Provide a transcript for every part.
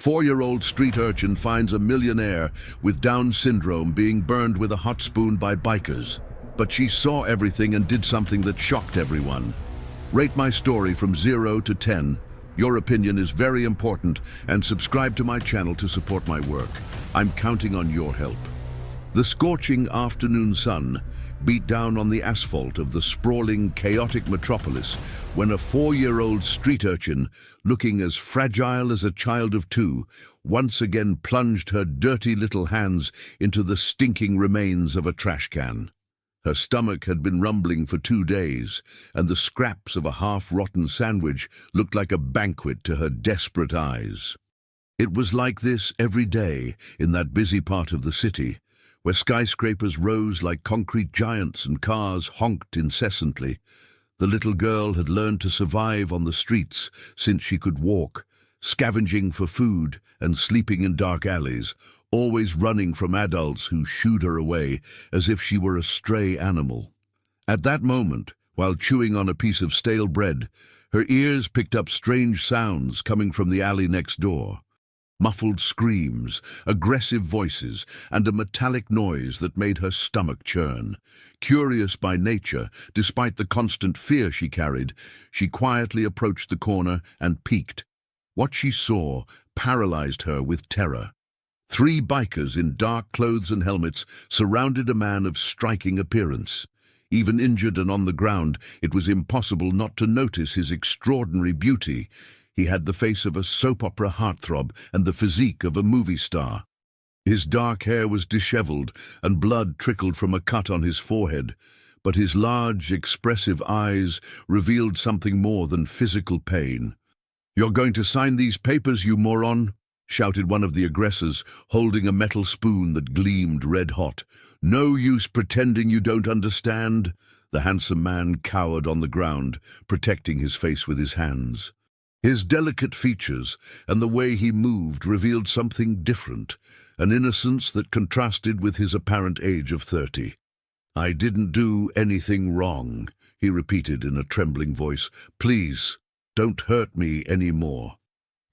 4-year-old street urchin finds a millionaire with Down syndrome being burned with a hot spoon by bikers. But she saw everything and did something that shocked everyone. Rate my story from 0 to 10. Your opinion is very important, and subscribe to my channel to support my work. I'm counting on your help. The scorching afternoon sun beat down on the asphalt of the sprawling, chaotic metropolis when a 4-year-old street urchin, looking as fragile as a child of 2, once again plunged her dirty little hands into the stinking remains of a trash can. Her stomach had been rumbling for 2 days, and the scraps of a half-rotten sandwich looked like a banquet to her desperate eyes. It was like this every day in that busy part of the city, where skyscrapers rose like concrete giants and cars honked incessantly. The little girl had learned to survive on the streets since she could walk, scavenging for food and sleeping in dark alleys, always running from adults who shooed her away as if she were a stray animal. At that moment, while chewing on a piece of stale bread, her ears picked up strange sounds coming from the alley next door. Muffled screams, aggressive voices, and a metallic noise that made her stomach churn. Curious by nature, despite the constant fear she carried, she quietly approached the corner and peeked. What she saw paralyzed her with terror. 3 bikers in dark clothes and helmets surrounded a man of striking appearance. Even injured and on the ground, it was impossible not to notice his extraordinary beauty. He had the face of a soap opera heartthrob and the physique of a movie star. His dark hair was disheveled, and blood trickled from a cut on his forehead, but his large, expressive eyes revealed something more than physical pain. "You're going to sign these papers, you moron?" shouted one of the aggressors, holding a metal spoon that gleamed red-hot. "No use pretending you don't understand." The handsome man cowered on the ground, protecting his face with his hands. His delicate features and the way he moved revealed something different, an innocence that contrasted with his apparent age of 30. "I didn't do anything wrong," he repeated in a trembling voice. "Please, don't hurt me anymore.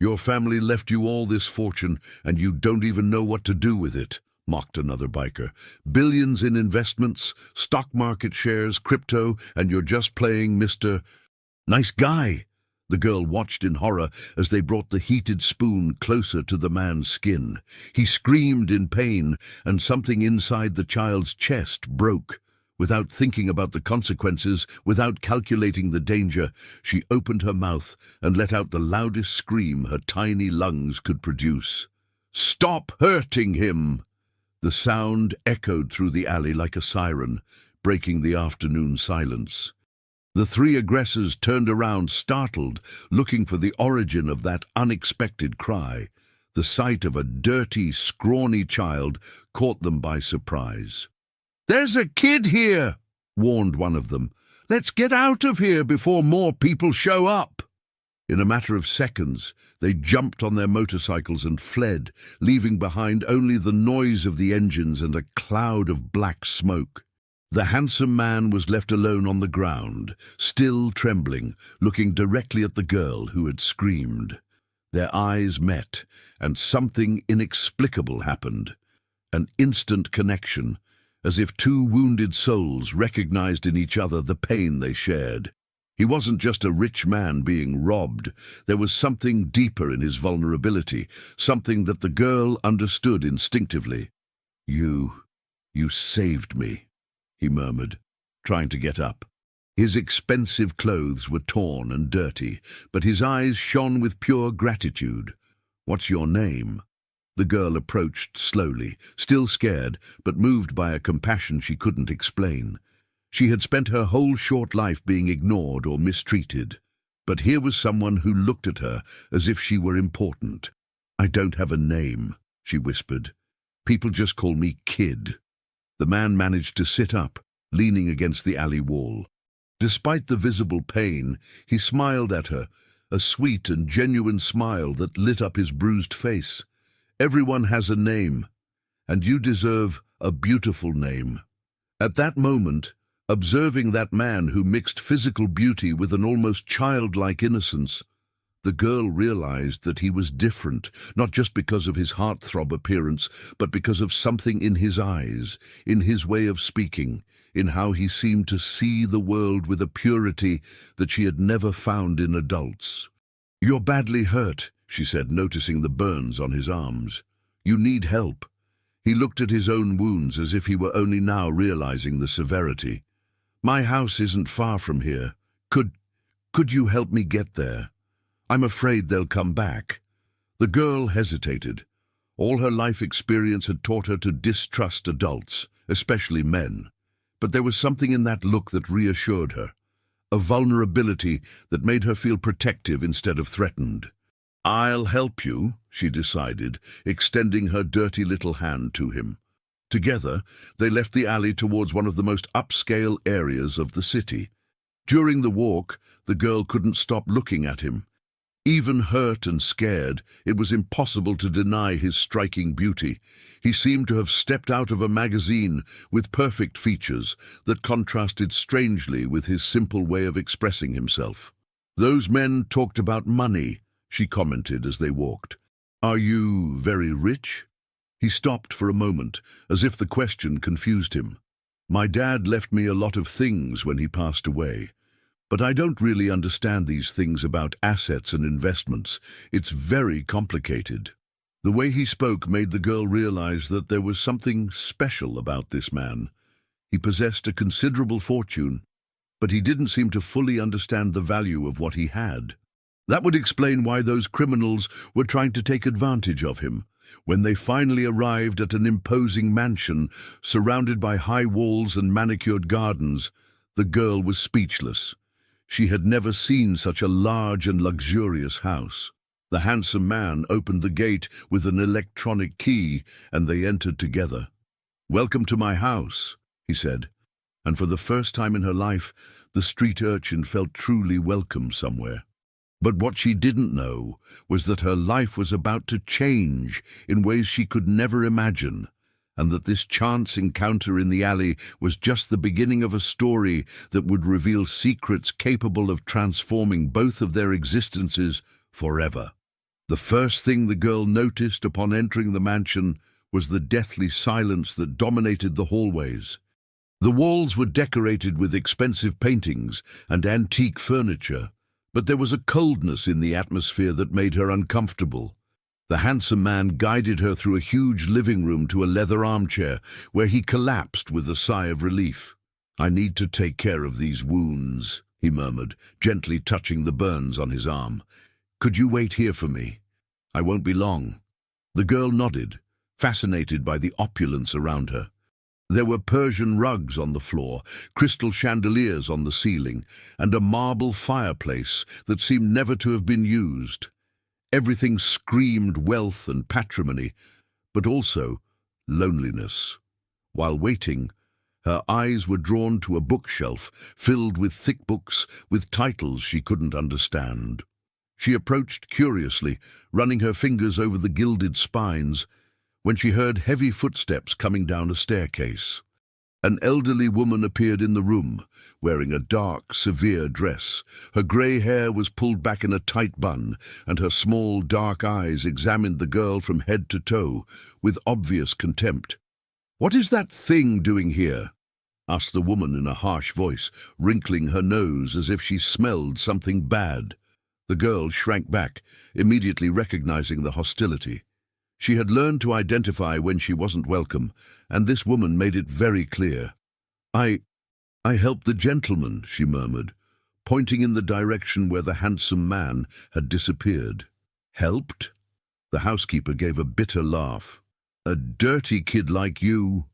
Your family left you all this fortune, and you don't even know what to do with it," mocked another biker. "Billions in investments, stock market shares, crypto, and you're just playing Mr. Nice Guy." The girl watched in horror as they brought the heated spoon closer to the man's skin. He screamed in pain, and something inside the child's chest broke. Without thinking about the consequences, without calculating the danger, she opened her mouth and let out the loudest scream her tiny lungs could produce. "Stop hurting him!" The sound echoed through the alley like a siren, breaking the afternoon silence. The 3 aggressors turned around, startled, looking for the origin of that unexpected cry. The sight of a dirty, scrawny child caught them by surprise. "There's a kid here," warned one of them. "Let's get out of here before more people show up." In a matter of seconds, they jumped on their motorcycles and fled, leaving behind only the noise of the engines and a cloud of black smoke. The handsome man was left alone on the ground, still trembling, looking directly at the girl who had screamed. Their eyes met, and something inexplicable happened. An instant connection, as if 2 wounded souls recognized in each other the pain they shared. He wasn't just a rich man being robbed. There was something deeper in his vulnerability, something that the girl understood instinctively. You saved me," he murmured, trying to get up. His expensive clothes were torn and dirty, but his eyes shone with pure gratitude. "What's your name?" The girl approached slowly, still scared, but moved by a compassion she couldn't explain. She had spent her whole short life being ignored or mistreated, but here was someone who looked at her as if she were important. "I don't have a name," she whispered. "People just call me Kid." The man managed to sit up, leaning against the alley wall. Despite the visible pain, he smiled at her, a sweet and genuine smile that lit up his bruised face. "Everyone has a name, and you deserve a beautiful name." At that moment, observing that man who mixed physical beauty with an almost childlike innocence, The girl realized that he was different, not just because of his heartthrob appearance, but because of something in his eyes, in his way of speaking, in how he seemed to see the world with a purity that she had never found in adults. "You're badly hurt," she said, noticing the burns on his arms. "You need help." He looked at his own wounds as if he were only now realizing the severity. "My house isn't far from here. Could you help me get there? I'm afraid they'll come back." The girl hesitated. All her life experience had taught her to distrust adults, especially men. But there was something in that look that reassured her, a vulnerability that made her feel protective instead of threatened. "I'll help you," she decided, extending her dirty little hand to him. Together, they left the alley towards one of the most upscale areas of the city. During the walk, the girl couldn't stop looking at him. Even hurt and scared, it was impossible to deny his striking beauty. He seemed to have stepped out of a magazine, with perfect features that contrasted strangely with his simple way of expressing himself. "Those men talked about money," she commented as they walked. "Are you very rich?" He stopped for a moment, as if the question confused him. "My dad left me a lot of things when he passed away. But I don't really understand these things about assets and investments. It's very complicated." The way he spoke made the girl realize that there was something special about this man. He possessed a considerable fortune, but he didn't seem to fully understand the value of what he had. That would explain why those criminals were trying to take advantage of him. When they finally arrived at an imposing mansion, surrounded by high walls and manicured gardens, the girl was speechless. She had never seen such a large and luxurious house. The handsome man opened the gate with an electronic key, and they entered together. "Welcome to my house," he said, and for the first time in her life, the street urchin felt truly welcome somewhere. But what she didn't know was that her life was about to change in ways she could never imagine, and that this chance encounter in the alley was just the beginning of a story that would reveal secrets capable of transforming both of their existences forever. The first thing the girl noticed upon entering the mansion was the deathly silence that dominated the hallways. The walls were decorated with expensive paintings and antique furniture, but there was a coldness in the atmosphere that made her uncomfortable. The handsome man guided her through a huge living room to a leather armchair, where he collapsed with a sigh of relief. "I need to take care of these wounds," he murmured, gently touching the burns on his arm. "Could you wait here for me? I won't be long." The girl nodded, fascinated by the opulence around her. There were Persian rugs on the floor, crystal chandeliers on the ceiling, and a marble fireplace that seemed never to have been used. Everything screamed wealth and patrimony, but also loneliness. While waiting, her eyes were drawn to a bookshelf filled with thick books with titles she couldn't understand. She approached curiously, running her fingers over the gilded spines, when she heard heavy footsteps coming down a staircase. An elderly woman appeared in the room, wearing a dark, severe dress. Her grey hair was pulled back in a tight bun, and her small, dark eyes examined the girl from head to toe, with obvious contempt. "What is that thing doing here?" asked the woman in a harsh voice, wrinkling her nose as if she smelled something bad. The girl shrank back, immediately recognizing the hostility. She had learned to identify when she wasn't welcome, and this woman made it very clear. I helped the gentleman," she murmured, pointing in the direction where the handsome man had disappeared. "Helped?" The housekeeper gave a bitter laugh. "A dirty kid like you.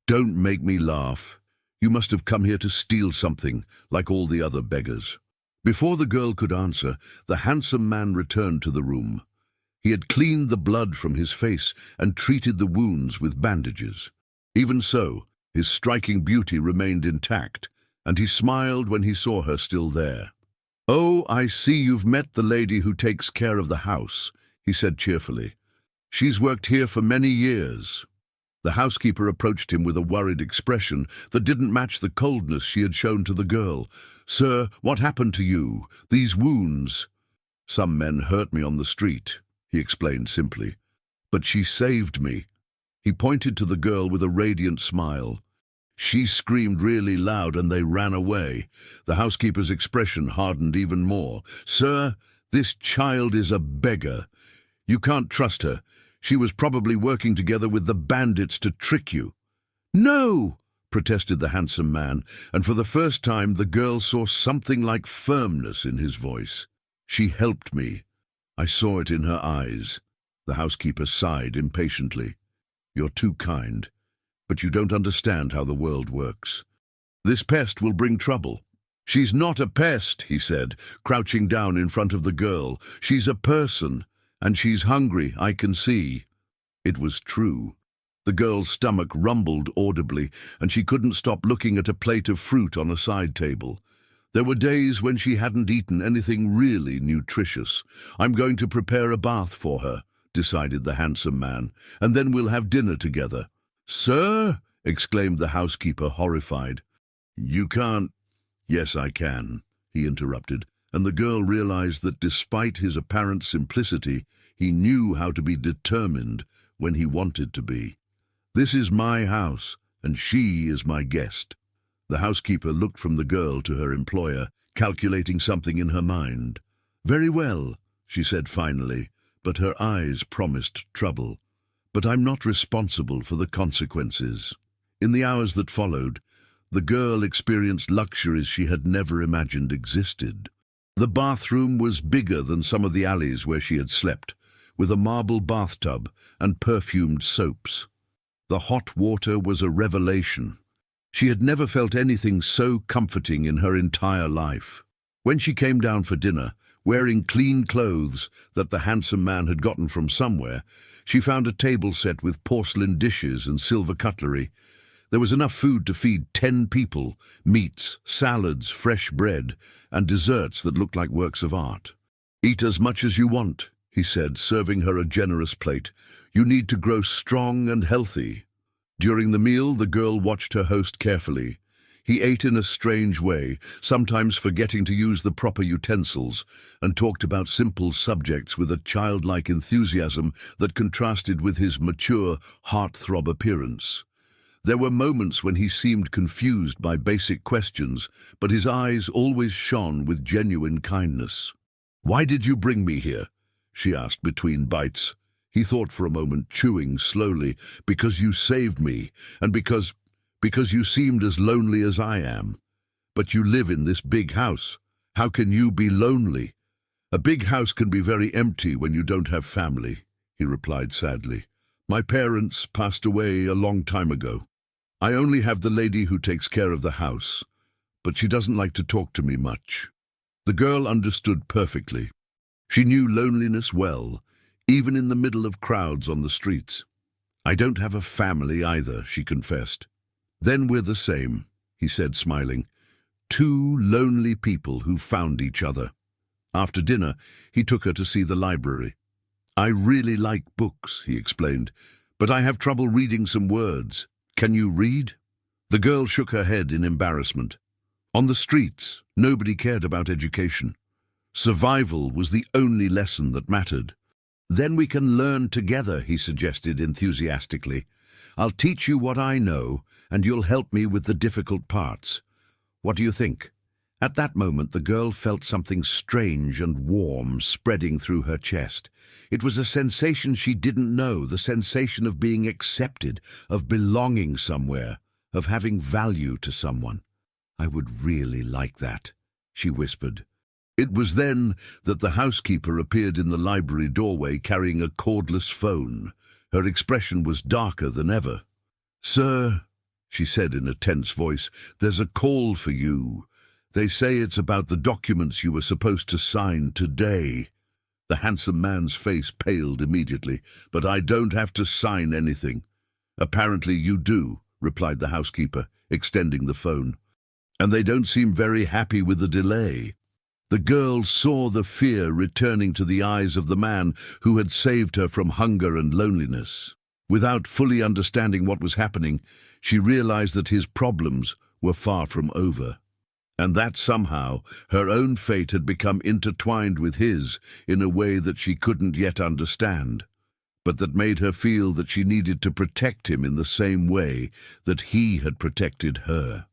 Don't make me laugh. You must have come here to steal something, like all the other beggars." Before the girl could answer, the handsome man returned to the room. He had cleaned the blood from his face and treated the wounds with bandages. Even so, his striking beauty remained intact, and he smiled when he saw her still there. "Oh, I see you've met the lady who takes care of the house," he said cheerfully. "She's worked here for many years." The housekeeper approached him with a worried expression that didn't match the coldness she had shown to the girl. "Sir, what happened to you? These wounds?" Some men hurt me on the street, he explained simply. But she saved me. He pointed to the girl with a radiant smile. She screamed really loud and they ran away. The housekeeper's expression hardened even more. Sir, this child is a beggar. You can't trust her. She was probably working together with the bandits to trick you. No, protested the handsome man, and for the first time the girl saw something like firmness in his voice. She helped me. I saw it in her eyes. The housekeeper sighed impatiently. You're too kind, but you don't understand how the world works. This pest will bring trouble. She's not a pest, he said, crouching down in front of the girl. She's a person, and she's hungry, I can see. It was true. The girl's stomach rumbled audibly, and she couldn't stop looking at a plate of fruit on a side table. There were days when she hadn't eaten anything really nutritious. I'm going to prepare a bath for her, decided the handsome man, and then we'll have dinner together. Sir? Exclaimed the housekeeper, horrified. You can't. Yes, I can, he interrupted, and the girl realized that despite his apparent simplicity, he knew how to be determined when he wanted to be. This is my house, and she is my guest. The housekeeper looked from the girl to her employer, calculating something in her mind. Very well, she said finally, but her eyes promised trouble. But I'm not responsible for the consequences. In the hours that followed, the girl experienced luxuries she had never imagined existed. The bathroom was bigger than some of the alleys where she had slept, with a marble bathtub and perfumed soaps. The hot water was a revelation. She had never felt anything so comforting in her entire life. When she came down for dinner, wearing clean clothes that the handsome man had gotten from somewhere, she found a table set with porcelain dishes and silver cutlery. There was enough food to feed 10 people, meats, salads, fresh bread, and desserts that looked like works of art. Eat as much as you want, he said, serving her a generous plate. You need to grow strong and healthy. During the meal, the girl watched her host carefully. He ate in a strange way, sometimes forgetting to use the proper utensils, and talked about simple subjects with a childlike enthusiasm that contrasted with his mature, heartthrob appearance. There were moments when he seemed confused by basic questions, but his eyes always shone with genuine kindness. "Why did you bring me here?" she asked between bites. He thought for a moment, chewing slowly. "Because you saved me, and because you seemed as lonely as I am. But you live in this big house. How can you be lonely?" "A big house can be very empty when you don't have family," he replied sadly. "My parents passed away a long time ago. I only have the lady who takes care of the house, but she doesn't like to talk to me much." The girl understood perfectly. She knew loneliness well, even in the middle of crowds on the streets. "I don't have a family either," she confessed. "Then we're the same," he said, smiling. "Two lonely people who found each other." After dinner, he took her to see the library. "I really like books," he explained, "but I have trouble reading some words. Can you read?" The girl shook her head in embarrassment. On the streets, nobody cared about education. Survival was the only lesson that mattered. "Then we can learn together," he suggested enthusiastically. "I'll teach you what I know, and you'll help me with the difficult parts. What do you think?" At that moment, the girl felt something strange and warm spreading through her chest. It was a sensation she didn't know, the sensation of being accepted, of belonging somewhere, of having value to someone. "I would really like that," she whispered. It was then that the housekeeper appeared in the library doorway carrying a cordless phone. Her expression was darker than ever. "Sir," she said in a tense voice, "there's a call for you. They say it's about the documents you were supposed to sign today." The handsome man's face paled immediately. "But I don't have to sign anything." "Apparently you do," replied the housekeeper, extending the phone. "And they don't seem very happy with the delay." The girl saw the fear returning to the eyes of the man who had saved her from hunger and loneliness. Without fully understanding what was happening, she realized that his problems were far from over. and that somehow her own fate had become intertwined with his in a way that she couldn't yet understand, but that made her feel that she needed to protect him in the same way that he had protected her.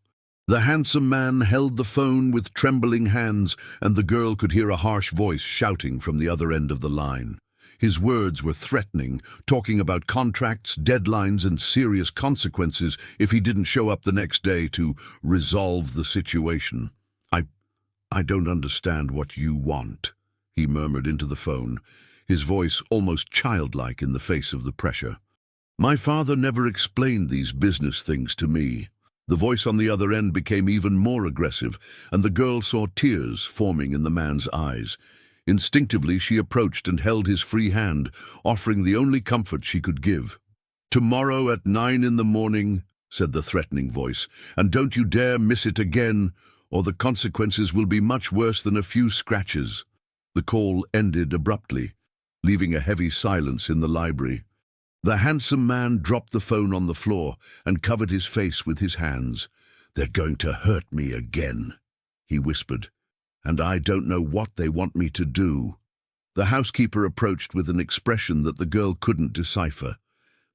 The handsome man held the phone with trembling hands, and the girl could hear a harsh voice shouting from the other end of the line. His words were threatening, talking about contracts, deadlines, and serious consequences if he didn't show up the next day to resolve the situation. I don't understand what you want," he murmured into the phone, his voice almost childlike in the face of the pressure. "My father never explained these business things to me." The voice on the other end became even more aggressive, and the girl saw tears forming in the man's eyes. Instinctively, she approached and held his free hand, offering the only comfort she could give. "Tomorrow at 9 in the morning," said the threatening voice, "and don't you dare miss it again, or the consequences will be much worse than a few scratches." The call ended abruptly, leaving a heavy silence in the library. The handsome man dropped the phone on the floor and covered his face with his hands. "They're going to hurt me again," he whispered, "and I don't know what they want me to do." The housekeeper approached with an expression that the girl couldn't decipher.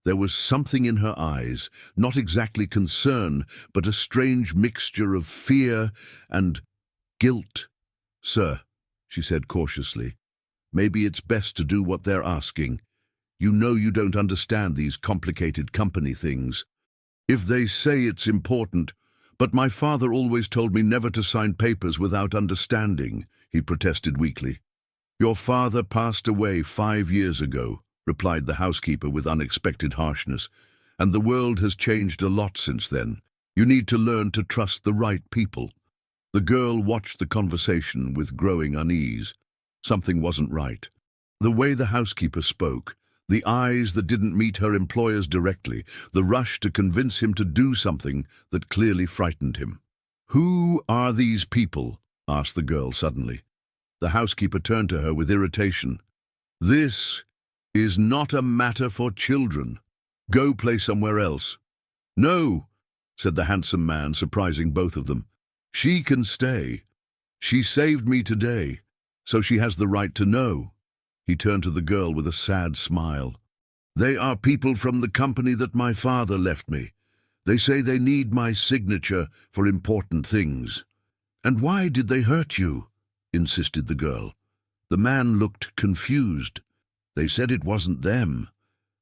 There was something in her eyes, not exactly concern, but a strange mixture of fear and guilt. "Sir," she said cautiously, "maybe it's best to do what they're asking. You know you don't understand these complicated company things. If they say it's important, but my father always told me never to sign papers without understanding," he protested weakly. "Your father passed away 5 years ago," replied the housekeeper with unexpected harshness, "and the world has changed a lot since then. You need to learn to trust the right people." The girl watched the conversation with growing unease. Something wasn't right. The way the housekeeper spoke, the eyes that didn't meet her employers directly, the rush to convince him to do something that clearly frightened him. "Who are these people?" asked the girl suddenly. The housekeeper turned to her with irritation. "This is not a matter for children. Go play somewhere else." "No," said the handsome man, surprising both of them. "She can stay. She saved me today, so she has the right to know." He turned to the girl with a sad smile. "They are people from the company that my father left me. They say they need my signature for important things." "And why did they hurt you?" insisted the girl. The man looked confused. "They said it wasn't them,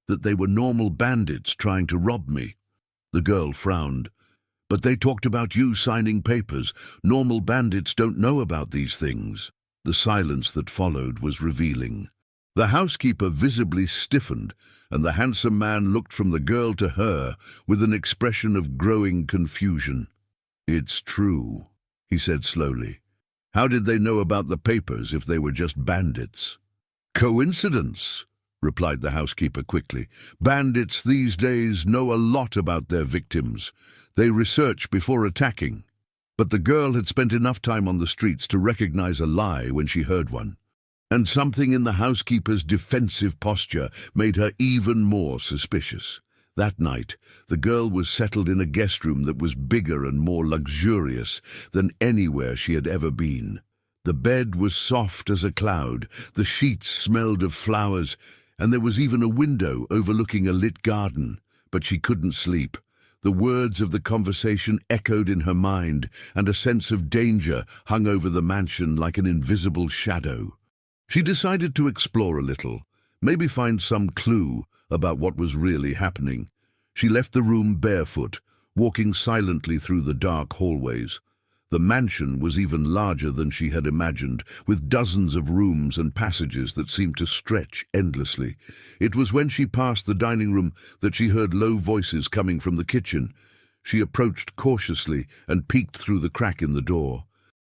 that they were normal bandits trying to rob me." The girl frowned. "But they talked about you signing papers. Normal bandits don't know about these things." The silence that followed was revealing. The housekeeper visibly stiffened, and the handsome man looked from the girl to her with an expression of growing confusion. "It's true," he said slowly. "How did they know about the papers if they were just bandits?" "Coincidence," replied the housekeeper quickly. "Bandits these days know a lot about their victims. They research before attacking." But the girl had spent enough time on the streets to recognize a lie when she heard one. And something in the housekeeper's defensive posture made her even more suspicious. That night, the girl was settled in a guest room that was bigger and more luxurious than anywhere she had ever been. The bed was soft as a cloud, the sheets smelled of flowers, and there was even a window overlooking a lit garden. But she couldn't sleep. The words of the conversation echoed in her mind, and a sense of danger hung over the mansion like an invisible shadow. She decided to explore a little, maybe find some clue about what was really happening. She left the room barefoot, walking silently through the dark hallways. The mansion was even larger than she had imagined, with dozens of rooms and passages that seemed to stretch endlessly. It was when she passed the dining room that she heard low voices coming from the kitchen. She approached cautiously and peeked through the crack in the door.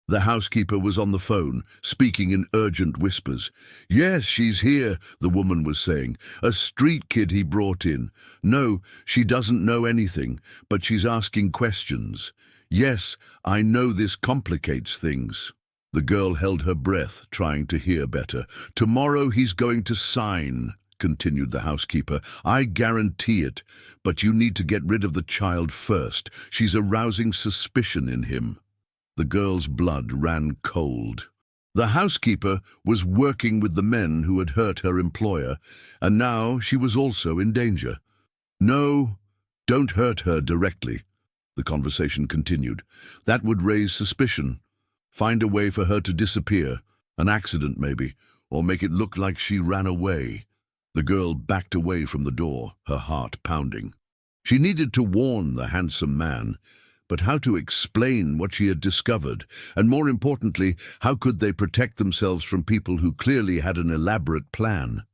The housekeeper was on the phone, speaking in urgent whispers. "Yes, she's here," the woman was saying. "A street kid he brought in. No, she doesn't know anything, but she's asking questions. Yes, I know this complicates things." The girl held her breath, trying to hear better. "Tomorrow he's going to sign," continued the housekeeper. "I guarantee it. But you need to get rid of the child first. She's arousing suspicion in him." The girl's blood ran cold. The housekeeper was working with the men who had hurt her employer, and now she was also in danger. "No, don't hurt her directly," the conversation continued. "That would raise suspicion. Find a way for her to disappear, an accident maybe, or make it look like she ran away." The girl backed away from the door, her heart pounding. She needed to warn the handsome man, but how to explain what she had discovered, and more importantly, how could they protect themselves from people who clearly had an elaborate plan?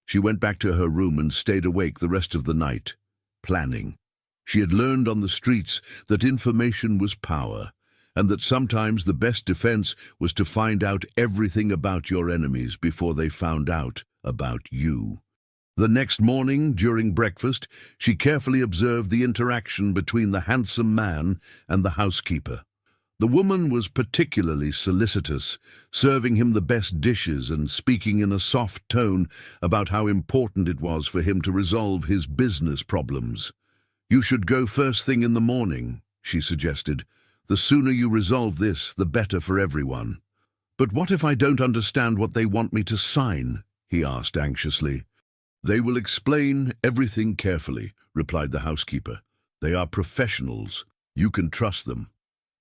She went back to her room and stayed awake the rest of the night, planning. She had learned on the streets that information was power, and that sometimes the best defense was to find out everything about your enemies before they found out about you. The next morning, during breakfast, she carefully observed the interaction between the handsome man and the housekeeper. The woman was particularly solicitous, serving him the best dishes and speaking in a soft tone about how important it was for him to resolve his business problems. "You should go first thing in the morning," she suggested. "The sooner you resolve this, the better for everyone." "But what if I don't understand what they want me to sign?" he asked anxiously. "They will explain everything carefully," replied the housekeeper. "They are professionals. You can trust them."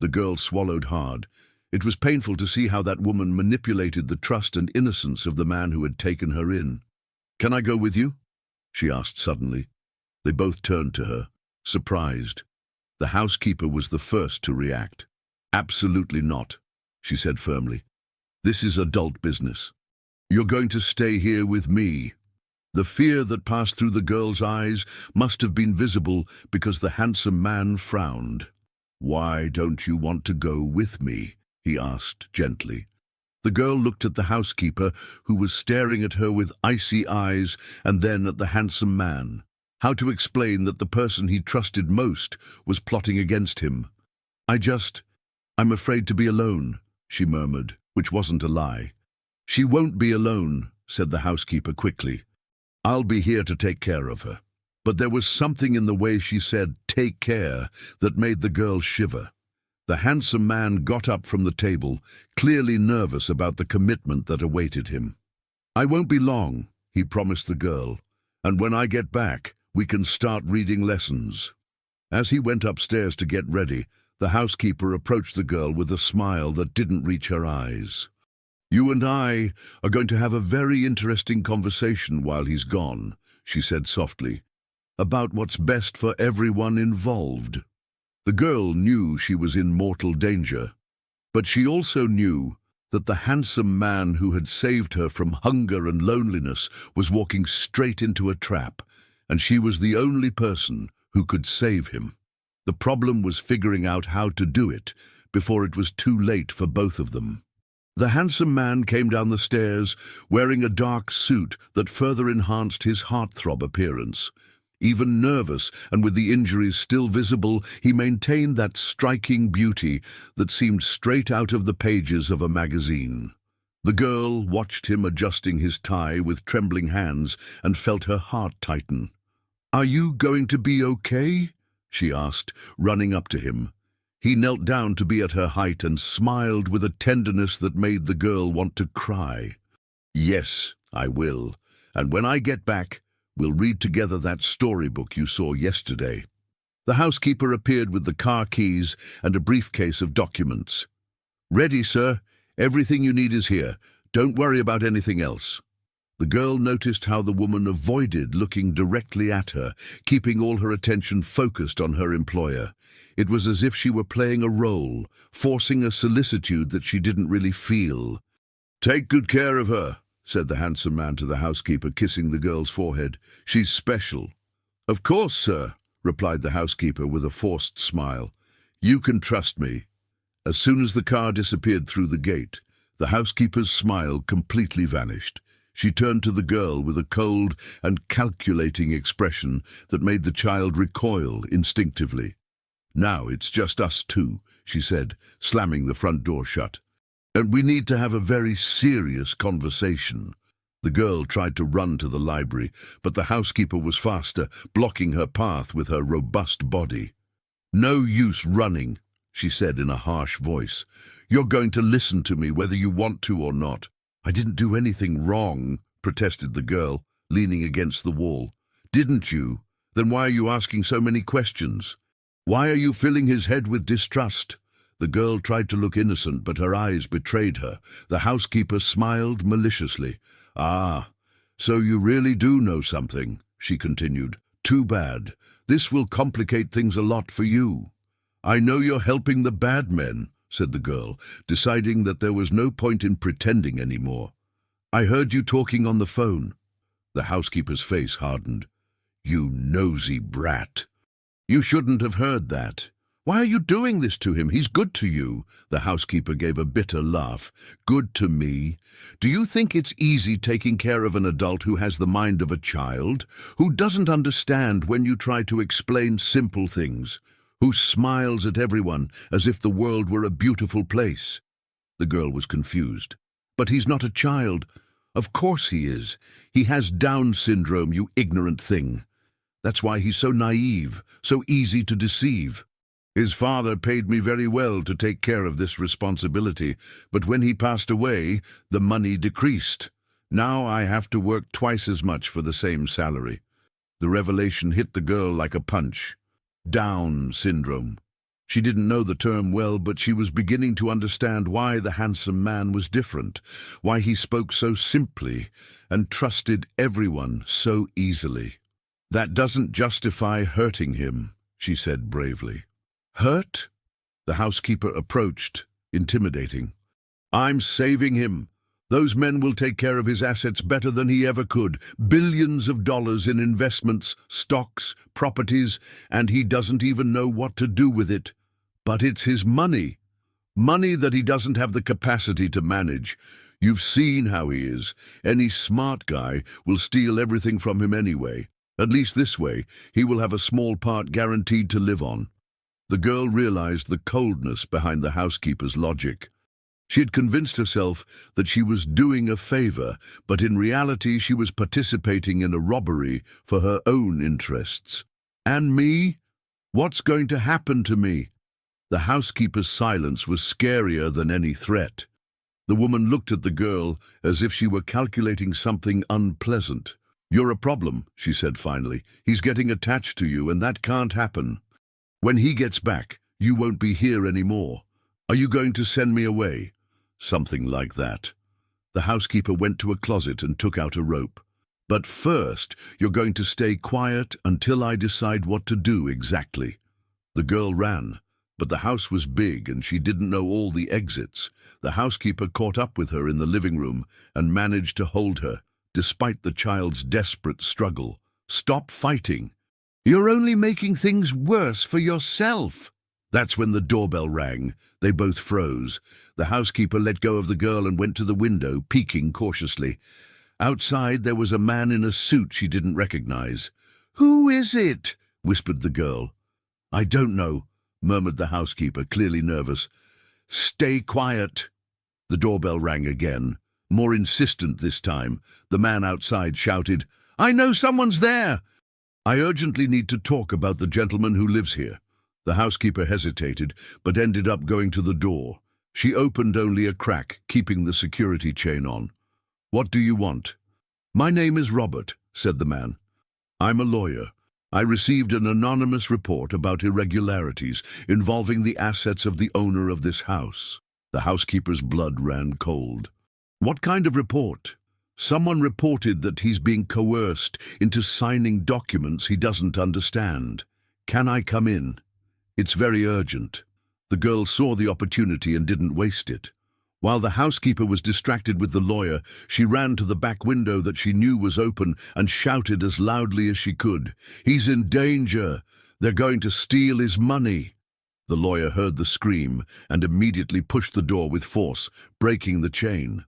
The girl swallowed hard. It was painful to see how that woman manipulated the trust and innocence of the man who had taken her in. "Can I go with you?" she asked suddenly. They both turned to her, surprised. The housekeeper was the first to react. "Absolutely not," she said firmly. "This is adult business. You're going to stay here with me." The fear that passed through the girl's eyes must have been visible because the handsome man frowned. "Why don't you want to go with me?" he asked gently. The girl looked at the housekeeper, who was staring at her with icy eyes, and then at the handsome man. How to explain that the person he trusted most was plotting against him? I'm afraid to be alone," she murmured, which wasn't a lie. "She won't be alone," said the housekeeper quickly. "I'll be here to take care of her." But there was something in the way she said "take care" that made the girl shiver. The handsome man got up from the table, clearly nervous about the commitment that awaited him. "I won't be long," he promised the girl, "and when I get back, we can start reading lessons." As he went upstairs to get ready, the housekeeper approached the girl with a smile that didn't reach her eyes. "You and I are going to have a very interesting conversation while he's gone," she said softly, "about what's best for everyone involved." The girl knew she was in mortal danger, but she also knew that the handsome man who had saved her from hunger and loneliness was walking straight into a trap, and she was the only person who could save him. The problem was figuring out how to do it before it was too late for both of them. The handsome man came down the stairs wearing a dark suit that further enhanced his heartthrob appearance. Even nervous and with the injuries still visible, he maintained that striking beauty that seemed straight out of the pages of a magazine. The girl watched him adjusting his tie with trembling hands and felt her heart tighten. "Are you going to be okay?" she asked, running up to him. He knelt down to be at her height and smiled with a tenderness that made the girl want to cry. "Yes, I will, and when I get back, we'll read together that storybook you saw yesterday." The housekeeper appeared with the car keys and a briefcase of documents. "Ready, sir. Everything you need is here. Don't worry about anything else." The girl noticed how the woman avoided looking directly at her, keeping all her attention focused on her employer. It was as if she were playing a role, forcing a solicitude that she didn't really feel. "Take good care of her," said the handsome man to the housekeeper, kissing the girl's forehead. "She's special." "Of course, sir," replied the housekeeper with a forced smile. "You can trust me." As soon as the car disappeared through the gate, the housekeeper's smile completely vanished. She turned to the girl with a cold and calculating expression that made the child recoil instinctively. "Now it's just us two," she said, slamming the front door shut. "And we need to have a very serious conversation." The girl tried to run to the library, but the housekeeper was faster, blocking her path with her robust body. "No use running," she said in a harsh voice. "You're going to listen to me whether you want to or not." "I didn't do anything wrong," protested the girl, leaning against the wall. "Didn't you? Then why are you asking so many questions? Why are you filling his head with distrust?" The girl tried to look innocent, but her eyes betrayed her. The housekeeper smiled maliciously. "Ah, so you really do know something," she continued. "Too bad. This will complicate things a lot for you." "I know you're helping the bad men," said the girl, deciding that there was no point in pretending anymore. "I heard you talking on the phone." The housekeeper's face hardened. "You nosy brat. You shouldn't have heard that. Why are you doing this to him? He's good to you." The housekeeper gave a bitter laugh. "Good to me? Do you think it's easy taking care of an adult who has the mind of a child, who doesn't understand when you try to explain simple things, who smiles at everyone as if the world were a beautiful place?" The girl was confused. "But he's not a child." "Of course he is. He has Down syndrome, you ignorant thing. That's why he's so naive, so easy to deceive. His father paid me very well to take care of this responsibility, but when he passed away, the money decreased. Now I have to work twice as much for the same salary." The revelation hit the girl like a punch. Down syndrome. She didn't know the term well, but she was beginning to understand why the handsome man was different, why he spoke so simply and trusted everyone so easily. "That doesn't justify hurting him," she said bravely. "Hurt?" The housekeeper approached, intimidating. "I'm saving him. Those men will take care of his assets better than he ever could. Billions of dollars in investments, stocks, properties, and he doesn't even know what to do with it. But it's his money. Money that he doesn't have the capacity to manage. You've seen how he is. Any smart guy will steal everything from him anyway. At least this way, he will have a small part guaranteed to live on." The girl realized the coldness behind the housekeeper's logic. She had convinced herself that she was doing a favor, but in reality she was participating in a robbery for her own interests. "And me? What's going to happen to me?" The housekeeper's silence was scarier than any threat. The woman looked at the girl as if she were calculating something unpleasant. "You're a problem," she said finally. "He's getting attached to you, and that can't happen. When he gets back, you won't be here anymore. Are you going to send me away?" Something like that. The housekeeper went to a closet and took out a rope. "But first, you're going to stay quiet until I decide what to do exactly." The girl ran, but the house was big and she didn't know all the exits. The housekeeper caught up with her in the living room and managed to hold her, despite the child's desperate struggle. "Stop fighting. You're only making things worse for yourself." That's when the doorbell rang. They both froze. The housekeeper let go of the girl and went to the window, peeking cautiously. Outside there was a man in a suit she didn't recognize. "Who is it?" whispered the girl. "I don't know," murmured the housekeeper, clearly nervous. "Stay quiet." The doorbell rang again, more insistent this time. The man outside shouted, "I know someone's there." "I urgently need to talk about the gentleman who lives here." The housekeeper hesitated, but ended up going to the door. She opened only a crack, keeping the security chain on. "What do you want?" "My name is Robert," said the man. "I'm a lawyer. I received an anonymous report about irregularities involving the assets of the owner of this house." The housekeeper's blood ran cold. "What kind of report?" "Someone reported that he's being coerced into signing documents he doesn't understand. Can I come in? It's very urgent." The girl saw the opportunity and didn't waste it. While the housekeeper was distracted with the lawyer, she ran to the back window that she knew was open and shouted as loudly as she could, "He's in danger! They're going to steal his money!" The lawyer heard the scream and immediately pushed the door with force, breaking the chain.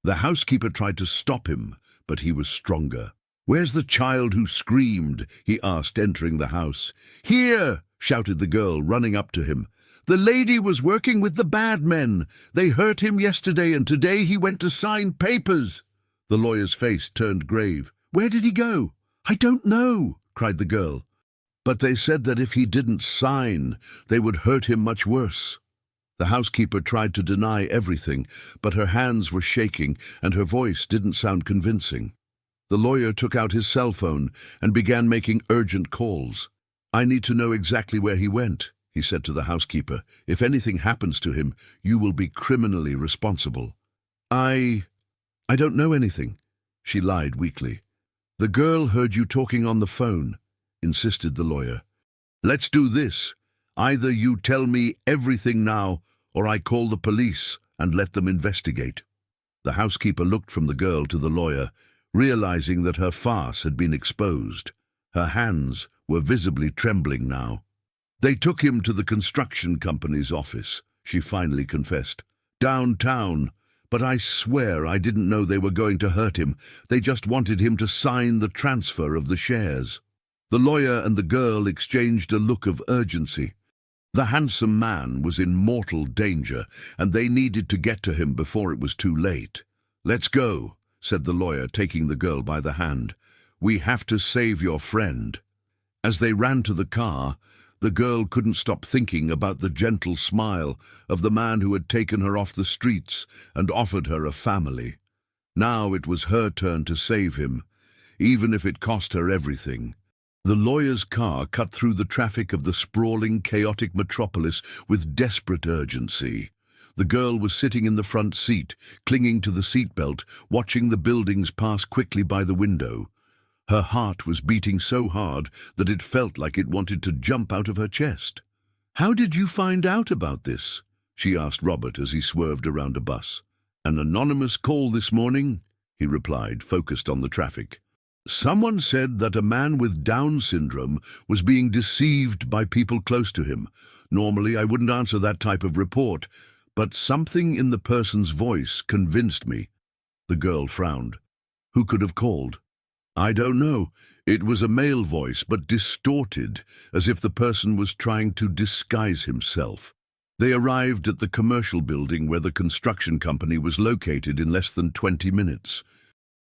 The housekeeper tried to stop him, but he was stronger. "Where's the child who screamed?" he asked, entering the house. "Here!" shouted the girl, running up to him. "The lady was working with the bad men. They hurt him yesterday, and today he went to sign papers." The lawyer's face turned grave. "Where did he go?" "I don't know," cried the girl. But they said that if he didn't sign, they would hurt him much worse. The housekeeper tried to deny everything, but her hands were shaking and her voice didn't sound convincing. The lawyer took out his cell phone and began making urgent calls. "I need to know exactly where he went," he said to the housekeeper. "If anything happens to him, you will be criminally responsible." I don't know anything," she lied weakly. "The girl heard you talking on the phone," insisted the lawyer. "Let's do this. Either you tell me everything now, or I call the police and let them investigate." The housekeeper looked from the girl to the lawyer, realizing that her farce had been exposed. Her hands were visibly trembling now. "They took him to the construction company's office," she finally confessed. "Downtown. But I swear I didn't know they were going to hurt him. They just wanted him to sign the transfer of the shares." The lawyer and the girl exchanged a look of urgency. The handsome man was in mortal danger, and they needed to get to him before it was too late. "Let's go," said the lawyer, taking the girl by the hand. "We have to save your friend." As they ran to the car, the girl couldn't stop thinking about the gentle smile of the man who had taken her off the streets and offered her a family. Now it was her turn to save him, even if it cost her everything. The lawyer's car cut through the traffic of the sprawling, chaotic metropolis with desperate urgency. The girl was sitting in the front seat, clinging to the seatbelt, watching the buildings pass quickly by the window. Her heart was beating so hard that it felt like it wanted to jump out of her chest. "How did you find out about this?" she asked Robert as he swerved around a bus. "An anonymous call this morning," he replied, focused on the traffic. "Someone said that a man with Down syndrome was being deceived by people close to him. Normally I wouldn't answer that type of report, but something in the person's voice convinced me." The girl frowned. "Who could have called?" "I don't know. It was a male voice, but distorted, as if the person was trying to disguise himself. They arrived at the commercial building where the construction company was located in less than 20 minutes.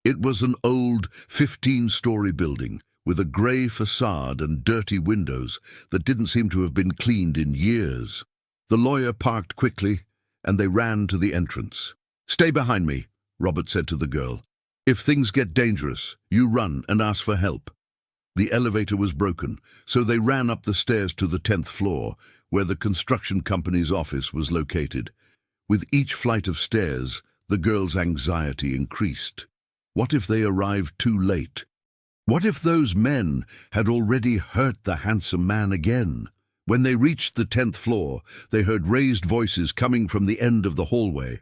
It was an old 15-story building with a grey facade and dirty windows that didn't seem to have been cleaned in years. The lawyer parked quickly, and they ran to the entrance. "Stay behind me," Robert said to the girl. "If things get dangerous, you run and ask for help." The elevator was broken, so they ran up the stairs to the 10th floor, where the construction company's office was located. With each flight of stairs, the girl's anxiety increased. What if they arrived too late? What if those men had already hurt the handsome man again? When they reached the 10th floor, they heard raised voices coming from the end of the hallway.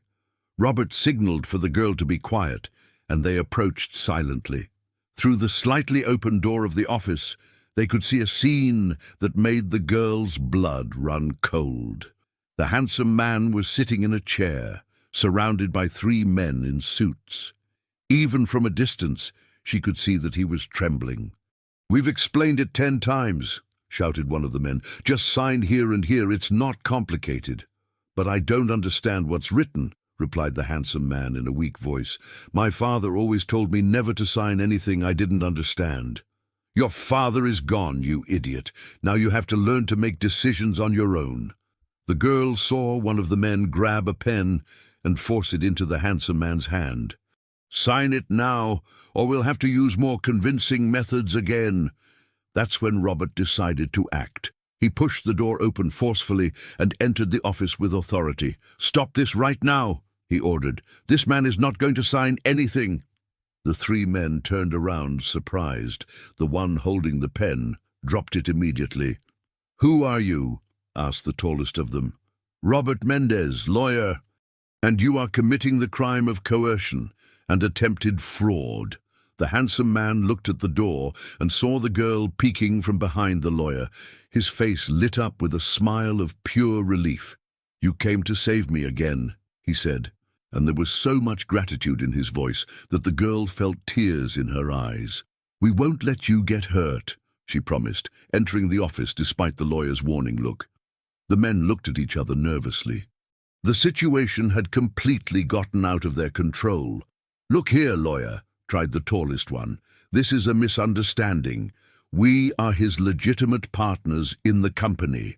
Robert signaled for the girl to be quiet, and they approached silently. Through the slightly open door of the office, they could see a scene that made the girl's blood run cold. The handsome man was sitting in a chair, surrounded by 3 men in suits. Even from a distance, she could see that he was trembling. "We've explained it 10 times, shouted one of the men. "Just sign here and here, it's not complicated." "But I don't understand what's written," replied the handsome man in a weak voice. "My father always told me never to sign anything I didn't understand." "Your father is gone, you idiot. Now you have to learn to make decisions on your own." The girl saw one of the men grab a pen and force it into the handsome man's hand. "Sign it now, or we'll have to use more convincing methods again." That's when Robert decided to act. He pushed the door open forcefully and entered the office with authority. "Stop this right now," he ordered. "This man is not going to sign anything." The 3 men turned around, surprised. The one holding the pen dropped it immediately. "Who are you?" asked the tallest of them. "Robert Mendez, lawyer. And you are committing the crime of coercion and attempted fraud." The handsome man looked at the door and saw the girl peeking from behind the lawyer. His face lit up with a smile of pure relief. "You came to save me again," he said, and there was so much gratitude in his voice that the girl felt tears in her eyes. "We won't let you get hurt," she promised, entering the office despite the lawyer's warning look. The men looked at each other nervously. The situation had completely gotten out of their control. "Look here, lawyer," tried the tallest one. "This is a misunderstanding. We are his legitimate partners in the company."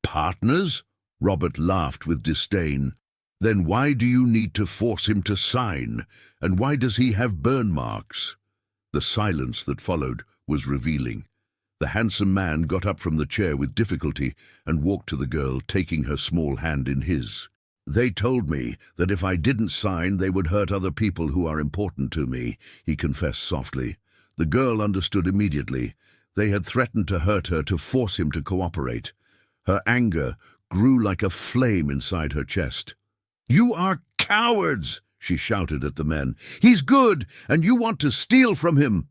"Partners?" Robert laughed with disdain. "Then why do you need to force him to sign? And why does he have burn marks?" The silence that followed was revealing. The handsome man got up from the chair with difficulty and walked to the girl, taking her small hand in his. "They told me that if I didn't sign, they would hurt other people who are important to me," he confessed softly. The girl understood immediately. They had threatened to hurt her to force him to cooperate. Her anger grew like a flame inside her chest. "You are cowards!" she shouted at the men. "He's good, and you want to steal from him."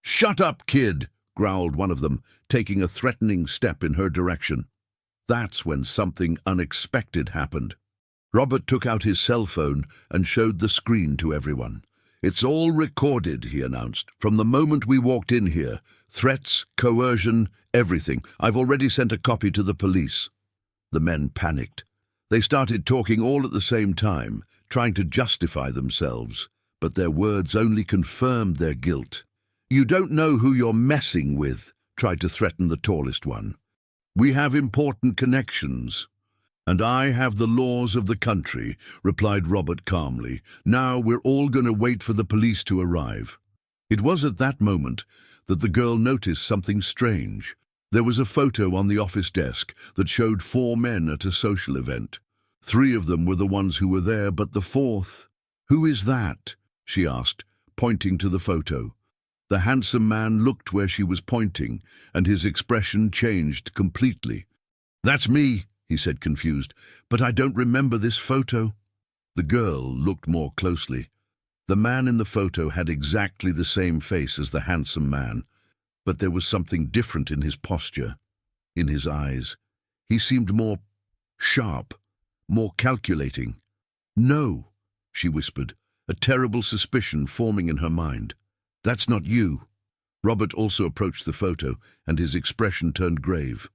"Shut up, kid," growled one of them, taking a threatening step in her direction. That's when something unexpected happened. Robert took out his cell phone and showed the screen to everyone. "It's all recorded," he announced, "from the moment we walked in here. Threats, coercion, everything. I've already sent a copy to the police." The men panicked. They started talking all at the same time, trying to justify themselves, but their words only confirmed their guilt. "You don't know who you're messing with," tried to threaten the tallest one. "We have important connections." "And I have the laws of the country," replied Robert calmly. "Now we're all going to wait for the police to arrive." It was at that moment that the girl noticed something strange. There was a photo on the office desk that showed 4 men at a social event. 3 of them were the ones who were there, but the 4th... "Who is that?" she asked, pointing to the photo. The handsome man looked where she was pointing, and his expression changed completely. "That's me," he said, confused, "but I don't remember this photo." The girl looked more closely. The man in the photo had exactly the same face as the handsome man, but there was something different in his posture, in his eyes. He seemed more sharp, more calculating. "No," she whispered, a terrible suspicion forming in her mind. "That's not you." Robert also approached the photo, and his expression turned grave.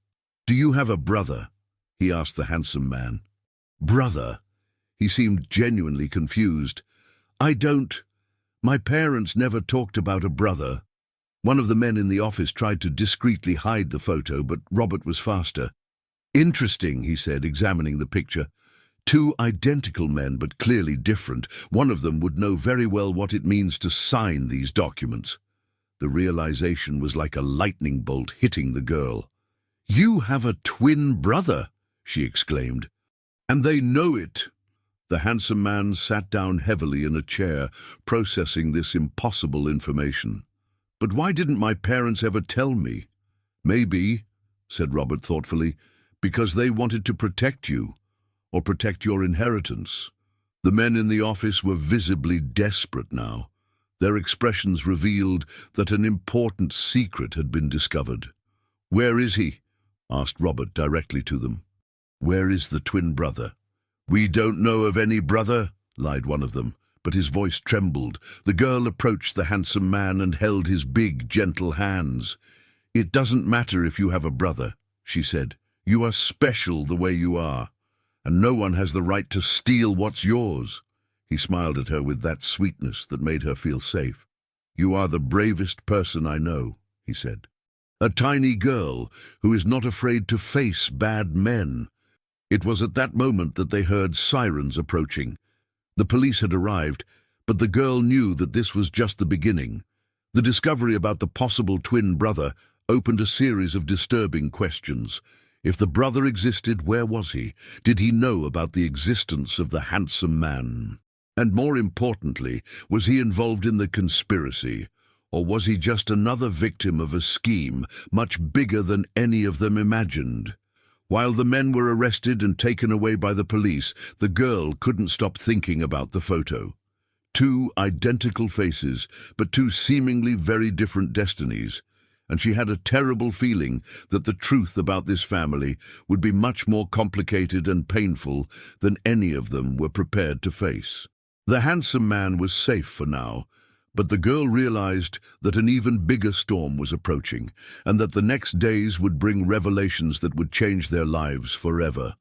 "Do you have a brother?" he asked the handsome man. "Brother?" He seemed genuinely confused. "I don't. My parents never talked about a brother." One of the men in the office tried to discreetly hide the photo, but Robert was faster. "Interesting," he said, examining the picture. 2 identical men, but clearly different. One of them would know very well what it means to sign these documents. The realization was like a lightning bolt hitting the girl. "You have a twin brother," she exclaimed. "And they know it." The handsome man sat down heavily in a chair, processing this impossible information. "But why didn't my parents ever tell me?" "Maybe," said Robert thoughtfully, "because they wanted to protect you, or protect your inheritance." The men in the office were visibly desperate now. Their expressions revealed that an important secret had been discovered. "Where is he?" asked Robert directly to them. "Where is the twin brother?" "We don't know of any brother," lied one of them, but his voice trembled. The girl approached the handsome man and held his big, gentle hands. "It doesn't matter if you have a brother," she said. "You are special the way you are, and no one has the right to steal what's yours." He smiled at her with that sweetness that made her feel safe. "You are the bravest person I know," he said. "A tiny girl who is not afraid to face bad men." It was at that moment that they heard sirens approaching. The police had arrived, but the girl knew that this was just the beginning. The discovery about the possible twin brother opened a series of disturbing questions. If the brother existed, where was he? Did he know about the existence of the handsome man? And more importantly, was he involved in the conspiracy? Or was he just another victim of a scheme much bigger than any of them imagined? While the men were arrested and taken away by the police, the girl couldn't stop thinking about the photo. 2 identical faces, but 2 seemingly very different destinies. And she had a terrible feeling that the truth about this family would be much more complicated and painful than any of them were prepared to face. The handsome man was safe for now, but the girl realized that an even bigger storm was approaching, and that the next days would bring revelations that would change their lives forever.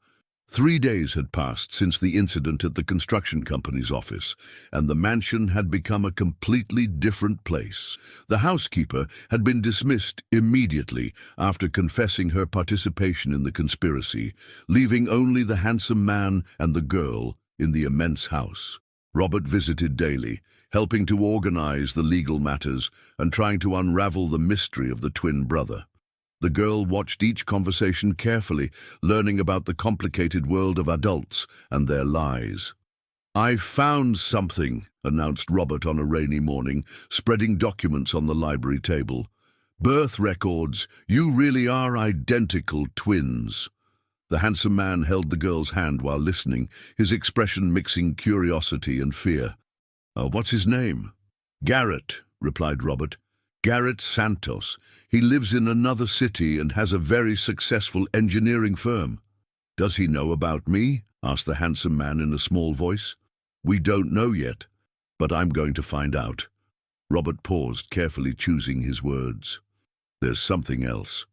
3 days had passed since the incident at the construction company's office, and the mansion had become a completely different place. The housekeeper had been dismissed immediately after confessing her participation in the conspiracy, leaving only the handsome man and the girl in the immense house. Robert visited daily, helping to organize the legal matters and trying to unravel the mystery of the twin brother. The girl watched each conversation carefully, learning about the complicated world of adults and their lies. "I've found something," announced Robert on a rainy morning, spreading documents on the library table. "Birth records. You really are identical twins." The handsome man held the girl's hand while listening, his expression mixing curiosity and fear. "What's his name?" "Garrett," replied Robert. "Garrett Santos. He lives in another city and has a very successful engineering firm." "Does he know about me?" asked the handsome man in a small voice. "We don't know yet, but I'm going to find out." Robert paused, carefully choosing his words. "There's something else.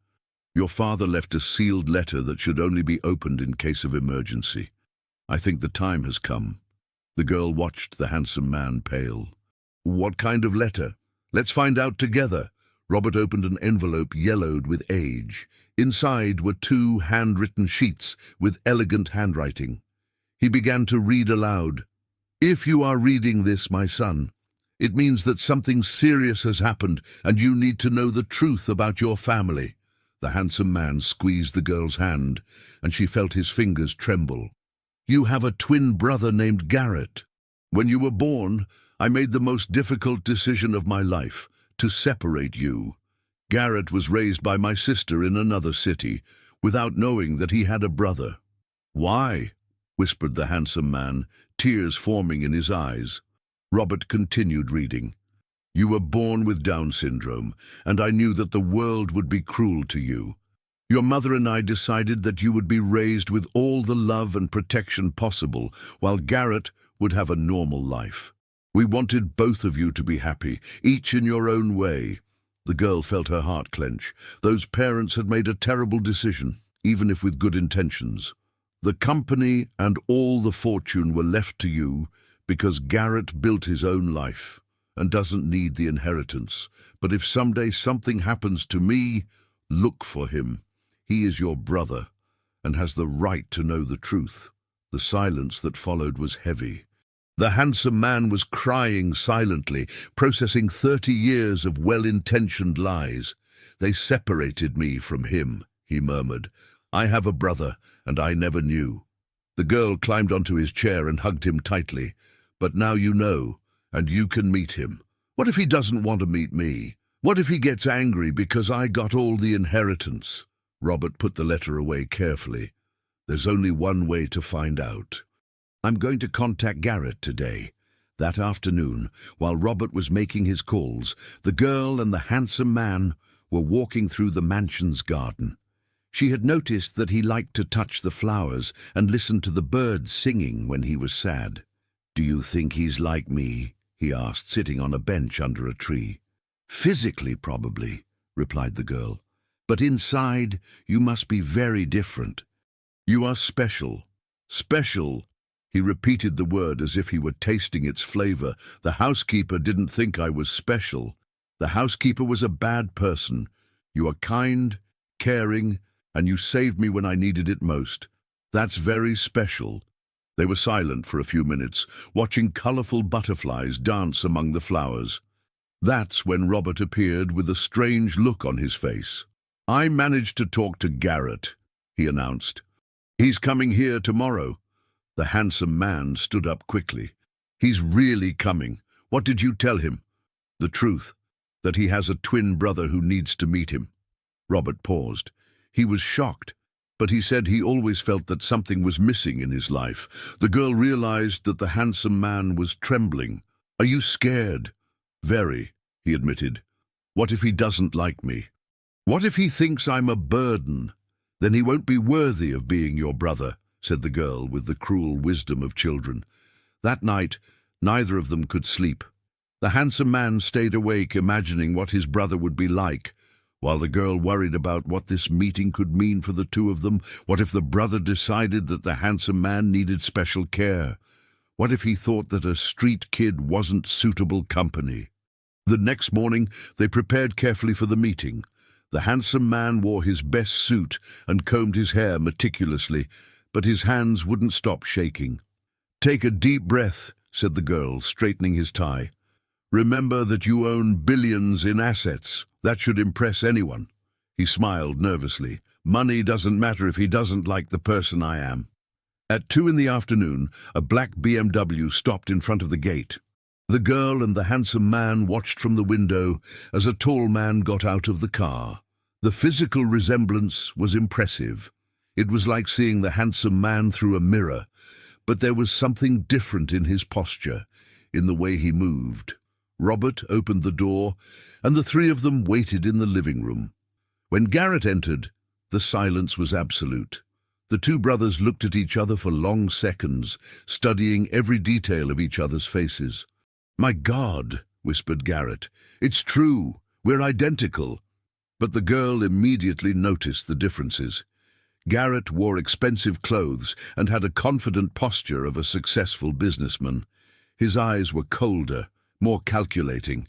Your father left a sealed letter that should only be opened in case of emergency. I think the time has come." The girl watched the handsome man pale. "What kind of letter? Let's find out together." Robert opened an envelope yellowed with age. Inside were 2 handwritten sheets with elegant handwriting. He began to read aloud. "If you are reading this, my son, it means that something serious has happened and you need to know the truth about your family." The handsome man squeezed the girl's hand, and she felt his fingers tremble. "You have a twin brother named Garrett. When you were born, I made the most difficult decision of my life, to separate you. Garrett was raised by my sister in another city, without knowing that he had a brother." "Why?" whispered the handsome man, tears forming in his eyes. Robert continued reading. "You were born with Down syndrome, and I knew that the world would be cruel to you. Your mother and I decided that you would be raised with all the love and protection possible, while Garrett would have a normal life. We wanted both of you to be happy, each in your own way." The girl felt her heart clench. Those parents had made a terrible decision, even if with good intentions. "The company and all the fortune were left to you because Garrett built his own life and doesn't need the inheritance. But if someday something happens to me, look for him. He is your brother and has the right to know the truth." The silence that followed was heavy. The handsome man was crying silently, processing 30 years of well-intentioned lies. "They separated me from him," he murmured. "I have a brother, and I never knew." The girl climbed onto his chair and hugged him tightly. "But now you know, and you can meet him. What if he doesn't want to meet me? What if he gets angry because I got all the inheritance?" Robert put the letter away carefully. "There's only one way to find out. I'm going to contact Garrett today." That afternoon, while Robert was making his calls, the girl and the handsome man were walking through the mansion's garden. She had noticed that he liked to touch the flowers and listen to the birds singing when he was sad. "Do you think he's like me?" he asked, sitting on a bench under a tree. "Physically, probably," replied the girl. "But inside, you must be very different. You are special. Special." He repeated the word as if he were tasting its flavor. "The housekeeper didn't think I was special. The housekeeper was a bad person. You are kind, caring, and you saved me when I needed it most. That's very special." They were silent for a few minutes, watching colorful butterflies dance among the flowers. That's when Robert appeared with a strange look on his face. "I managed to talk to Garrett," he announced. "He's coming here tomorrow." The handsome man stood up quickly. "He's really coming. What did you tell him?" "The truth, that he has a twin brother who needs to meet him." Robert paused. He was shocked, but he said he always felt that something was missing in his life. The girl realized that the handsome man was trembling. "Are you scared?" "Very," he admitted. "What if he doesn't like me? What if he thinks I'm a burden? Then he won't be worthy of being your brother," said the girl with the cruel wisdom of children. That night, neither of them could sleep. The handsome man stayed awake, imagining what his brother would be like. while the girl worried about what this meeting could mean for the two of them. What if the brother decided that the handsome man needed special care? What if he thought that a street kid wasn't suitable company? The next morning, they prepared carefully for the meeting. The handsome man wore his best suit and combed his hair meticulously, but his hands wouldn't stop shaking. "Take a deep breath," said the girl, straightening his tie. "Remember that you own billions in assets. That should impress anyone." He smiled nervously. "Money doesn't matter if he doesn't like the person I am." At 2 in the afternoon, a black BMW stopped in front of the gate. The girl and the handsome man watched from the window as a tall man got out of the car. The physical resemblance was impressive. It was like seeing the handsome man through a mirror, but there was something different in his posture, in the way he moved. Robert opened the door, and the three of them waited in the living room. When Garrett entered, the silence was absolute. The two brothers looked at each other for long seconds, studying every detail of each other's faces. "My God," whispered Garrett, "it's true, we're identical." But the girl immediately noticed the differences. Garrett wore expensive clothes and had a confident posture of a successful businessman. His eyes were colder, more calculating.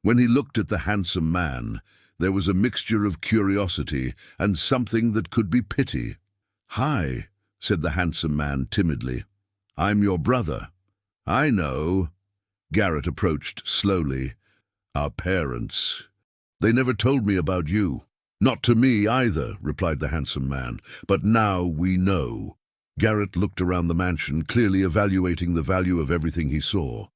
When he looked at the handsome man, there was a mixture of curiosity and something that could be pity. "Hi," said the handsome man timidly. "I'm your brother." "I know." Garrett approached slowly. "Our parents. They never told me about you." "Not to me either," replied the handsome man. "But now we know." Garrett looked around the mansion, clearly evaluating the value of everything he saw.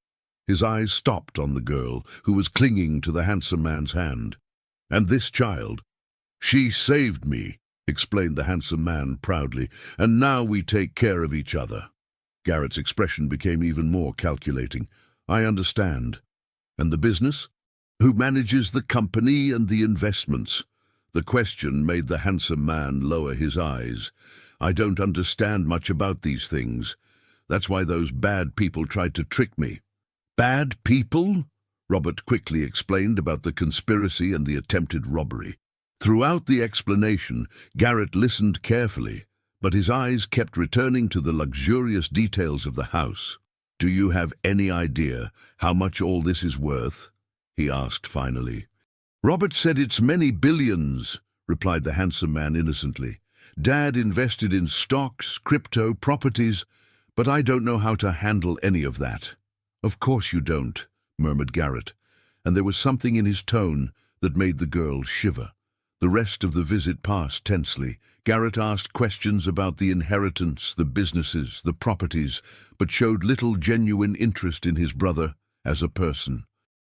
His eyes stopped on the girl, who was clinging to the handsome man's hand. "And this child? She saved me," explained the handsome man proudly, "and now we take care of each other." Garrett's expression became even more calculating. "I understand. And the business? Who manages the company and the investments?" The question made the handsome man lower his eyes. "I don't understand much about these things. That's why those bad people tried to trick me." "Bad people?" Robert quickly explained about the conspiracy and the attempted robbery. Throughout the explanation, Garrett listened carefully, but his eyes kept returning to the luxurious details of the house. "Do you have any idea how much all this is worth?" he asked finally. "Robert said it's many billions," replied the handsome man innocently. "Dad invested in stocks, crypto, properties, but I don't know how to handle any of that." "Of course you don't," murmured Garrett, and there was something in his tone that made the girl shiver. The rest of the visit passed tensely. Garrett asked questions about the inheritance, the businesses, the properties, but showed little genuine interest in his brother as a person.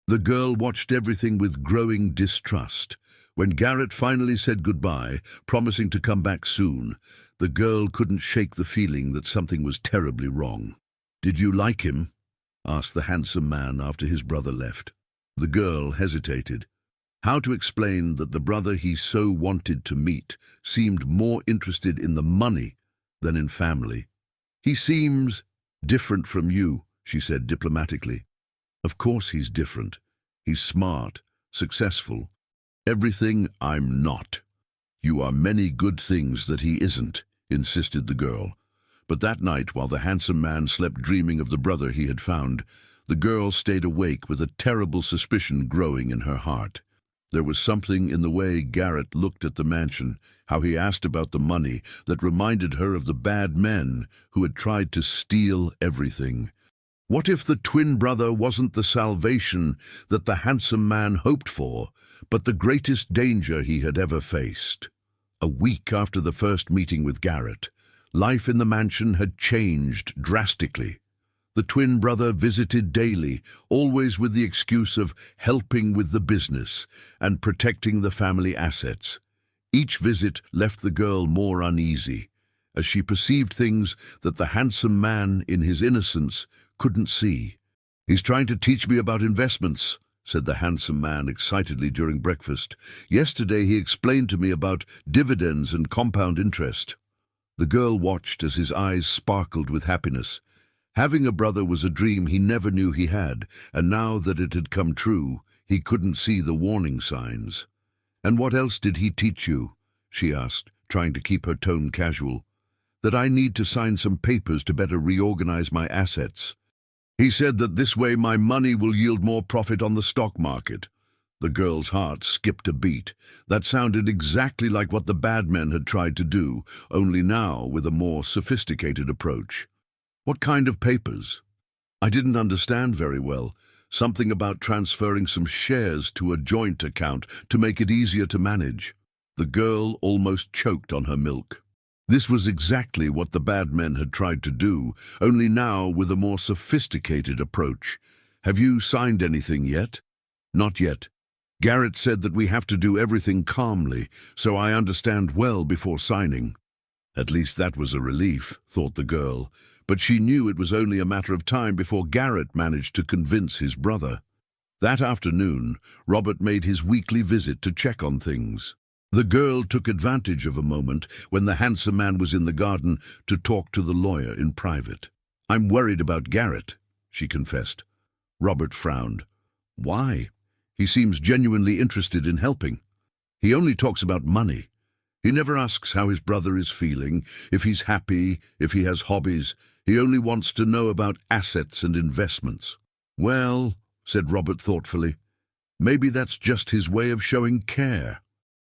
The girl watched everything with growing distrust. When Garrett finally said goodbye, promising to come back soon, the girl couldn't shake the feeling that something was terribly wrong. "Did you like him?" asked the handsome man after his brother left. The girl hesitated. How to explain that the brother he so wanted to meet seemed more interested in the money than in family? "He seems different from you," she said diplomatically. "Of course he's different. He's smart, successful. Everything I'm not." "You are many good things that he isn't," insisted the girl. But that night, while the handsome man slept dreaming of the brother he had found, the girl stayed awake with a terrible suspicion growing in her heart. There was something in the way Garrett looked at the mansion, how he asked about the money, that reminded her of the bad men who had tried to steal everything. What if the twin brother wasn't the salvation that the handsome man hoped for, but the greatest danger he had ever faced? A week after the first meeting with Garrett, life in the mansion had changed drastically. The twin brother visited daily, always with the excuse of helping with the business and protecting the family assets. Each visit left the girl more uneasy, as she perceived things that the handsome man, in his innocence, couldn't see. "He's trying to teach me about investments," said the handsome man excitedly during breakfast. "Yesterday he explained to me about dividends and compound interest." The girl watched as his eyes sparkled with happiness. Having a brother was a dream he never knew he had, and now that it had come true, he couldn't see the warning signs. "And what else did he teach you?" she asked, trying to keep her tone casual. "That I need to sign some papers to better reorganize my assets. He said that this way my money will yield more profit on the stock market." The girl's heart skipped a beat. That sounded exactly like what the bad men had tried to do, only now with a more sophisticated approach. "What kind of papers?" "I didn't understand very well. Something about transferring some shares to a joint account to make it easier to manage." The girl almost choked on her milk. This was exactly what the bad men had tried to do, only now with a more sophisticated approach. "Have you signed anything yet?" "Not yet. Garrett said that we have to do everything calmly, so I understand well before signing." At least that was a relief, thought the girl, but she knew it was only a matter of time before Garrett managed to convince his brother. That afternoon, Robert made his weekly visit to check on things. The girl took advantage of a moment when the handsome man was in the garden to talk to the lawyer in private. "I'm worried about Garrett," she confessed. Robert frowned. "Why? He seems genuinely interested in helping. He only talks about money. He never asks how his brother is feeling, if he's happy, if he has hobbies. He only wants to know about assets and investments." "Well," said Robert thoughtfully, "maybe that's just his way of showing care.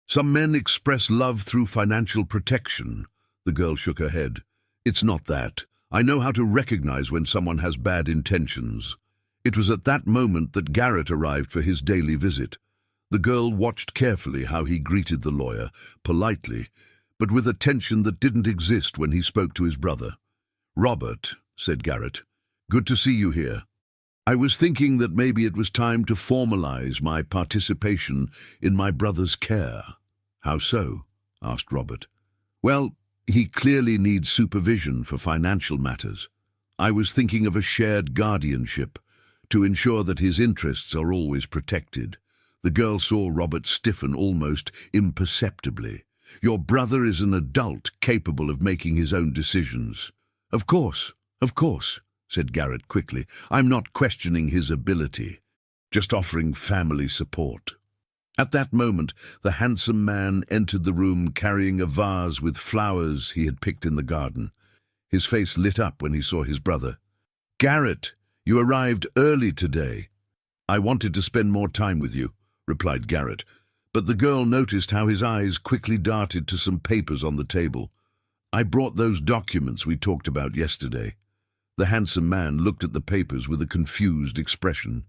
Some men express love through financial protection." The girl shook her head. "It's not that. I know how to recognize when someone has bad intentions." It was at that moment that Garrett arrived for his daily visit. The girl watched carefully how he greeted the lawyer, politely, but with a tension that didn't exist when he spoke to his brother. "Robert," said Garrett, "good to see you here. I was thinking that maybe it was time to formalize my participation in my brother's care." "How so?" asked Robert. "Well, he clearly needs supervision for financial matters. I was thinking of a shared guardianship to ensure that his interests are always protected." The girl saw Robert stiffen almost imperceptibly. "Your brother is an adult capable of making his own decisions." Of course," said Garrett quickly. "I'm not questioning his ability, just offering family support." At that moment, the handsome man entered the room carrying a vase with flowers he had picked in the garden. His face lit up when he saw his brother. "Garrett, you arrived early today." "I wanted to spend more time with you," replied Garrett, but the girl noticed how his eyes quickly darted to some papers on the table. "I brought those documents we talked about yesterday." The handsome man looked at the papers with a confused expression.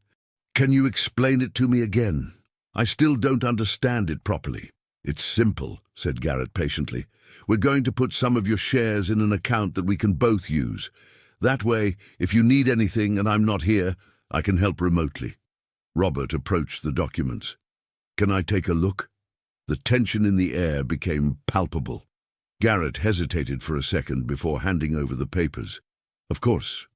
"Can you explain it to me again? I still don't understand it properly." "It's simple," said Garrett patiently. "We're going to put some of your shares in an account that we can both use. That way, if you need anything and I'm not here, I can help remotely." Robert approached the documents. "Can I take a look?" The tension in the air became palpable. Garrett hesitated for a second before handing over the papers. "Of course.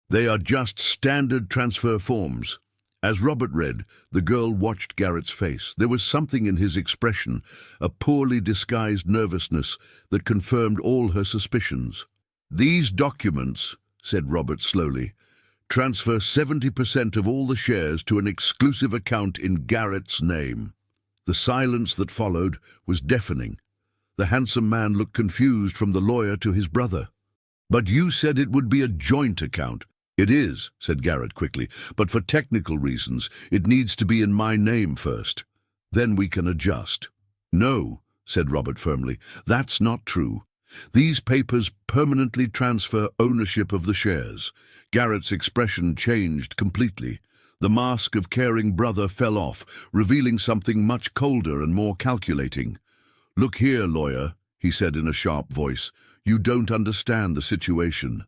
They are just standard transfer forms." As Robert read, the girl watched Garrett's face. There was something in his expression, a poorly disguised nervousness that confirmed all her suspicions. "These documents," said Robert slowly, "transfer 70% of all the shares to an exclusive account in Garrett's name." The silence that followed was deafening. The handsome man looked confused from the lawyer to his brother. "But you said it would be a joint account." "It is," said Garrett quickly, "but for technical reasons, it needs to be in my name first. Then we can adjust." "No," said Robert firmly, "that's not true. These papers permanently transfer ownership of the shares." Garrett's expression changed completely. The mask of caring brother fell off, revealing something much colder and more calculating. "Look here, lawyer," he said in a sharp voice, "you don't understand the situation.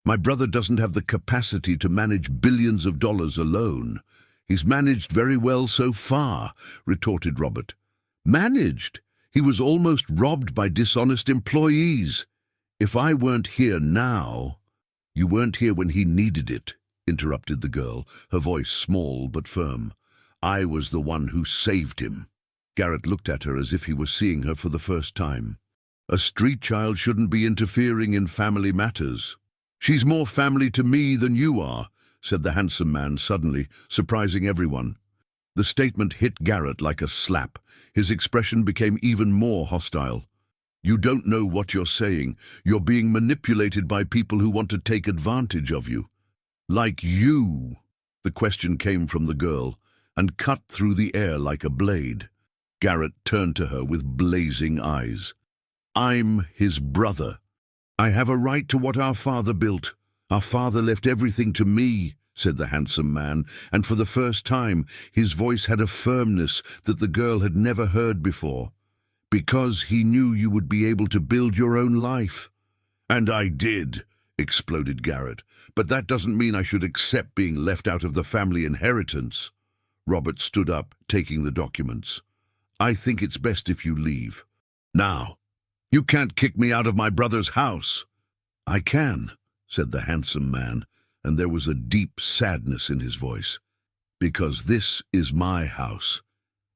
My brother doesn't have the capacity to manage billions of dollars alone." "He's managed very well so far," retorted Robert. "Managed? He was almost robbed by dishonest employees. If I weren't here now—" "You weren't here when he needed it," interrupted the girl, her voice small but firm. "I was the one who saved him." Garrett looked at her as if he were seeing her for the first time. "A street child shouldn't be interfering in family matters." "She's more family to me than you are," said the handsome man suddenly, surprising everyone. The statement hit Garrett like a slap. His expression became even more hostile. You don't know what you're saying. You're being manipulated by people who want to take advantage of you. Like you. The question came from the girl and cut through the air like a blade. Garrett turned to her with blazing eyes. I'm his brother. I have a right to what our father built. Our father left everything to me, said the handsome man, and for the first time his voice had a firmness that the girl had never heard before. Because he knew you would be able to build your own life. And I did, exploded Garrett. But that doesn't mean I should accept being left out of the family inheritance. Robert stood up, taking the documents. I think it's best if you leave. Now. You can't kick me out of my brother's house. I can, said the handsome man, and there was a deep sadness in his voice. Because this is my house,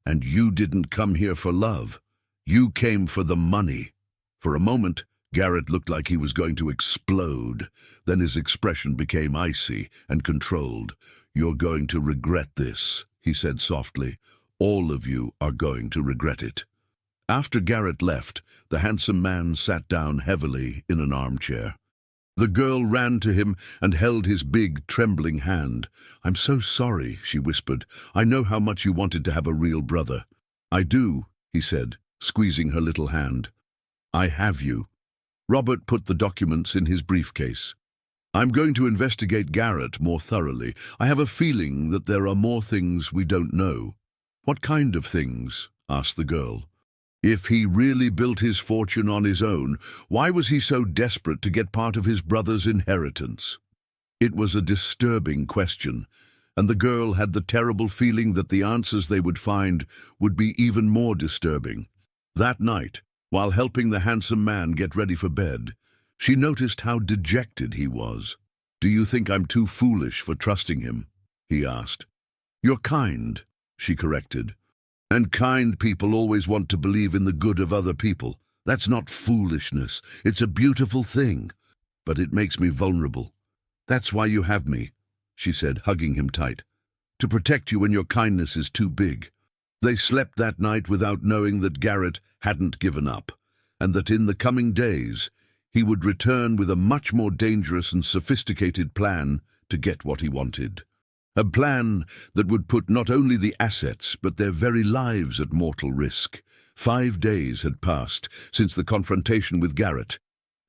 and you didn't come here for love. You came for the money. For a moment, Garrett looked like he was going to explode. Then his expression became icy and controlled. You're going to regret this, he said softly. All of you are going to regret it. After Garrett left, the handsome man sat down heavily in an armchair. The girl ran to him and held his big, trembling hand. I'm so sorry, she whispered. I know how much you wanted to have a real brother. I do, he said, squeezing her little hand. I have you. Robert put the documents in his briefcase. I'm going to investigate Garrett more thoroughly. I have a feeling that there are more things we don't know. What kind of things? Asked the girl. If he really built his fortune on his own, why was he so desperate to get part of his brother's inheritance? It was a disturbing question, and the girl had the terrible feeling that the answers they would find would be even more disturbing. That night, while helping the handsome man get ready for bed, she noticed how dejected he was. Do you think I'm too foolish for trusting him? He asked. You're kind, she corrected. And kind people always want to believe in the good of other people. That's not foolishness. It's a beautiful thing. But it makes me vulnerable. That's why you have me, she said, hugging him tight. To protect you when your kindness is too big. They slept that night without knowing that Garrett hadn't given up, and that in the coming days he would return with a much more dangerous and sophisticated plan to get what he wanted. A plan that would put not only the assets, but their very lives at mortal risk. 5 days had passed since the confrontation with Garrett,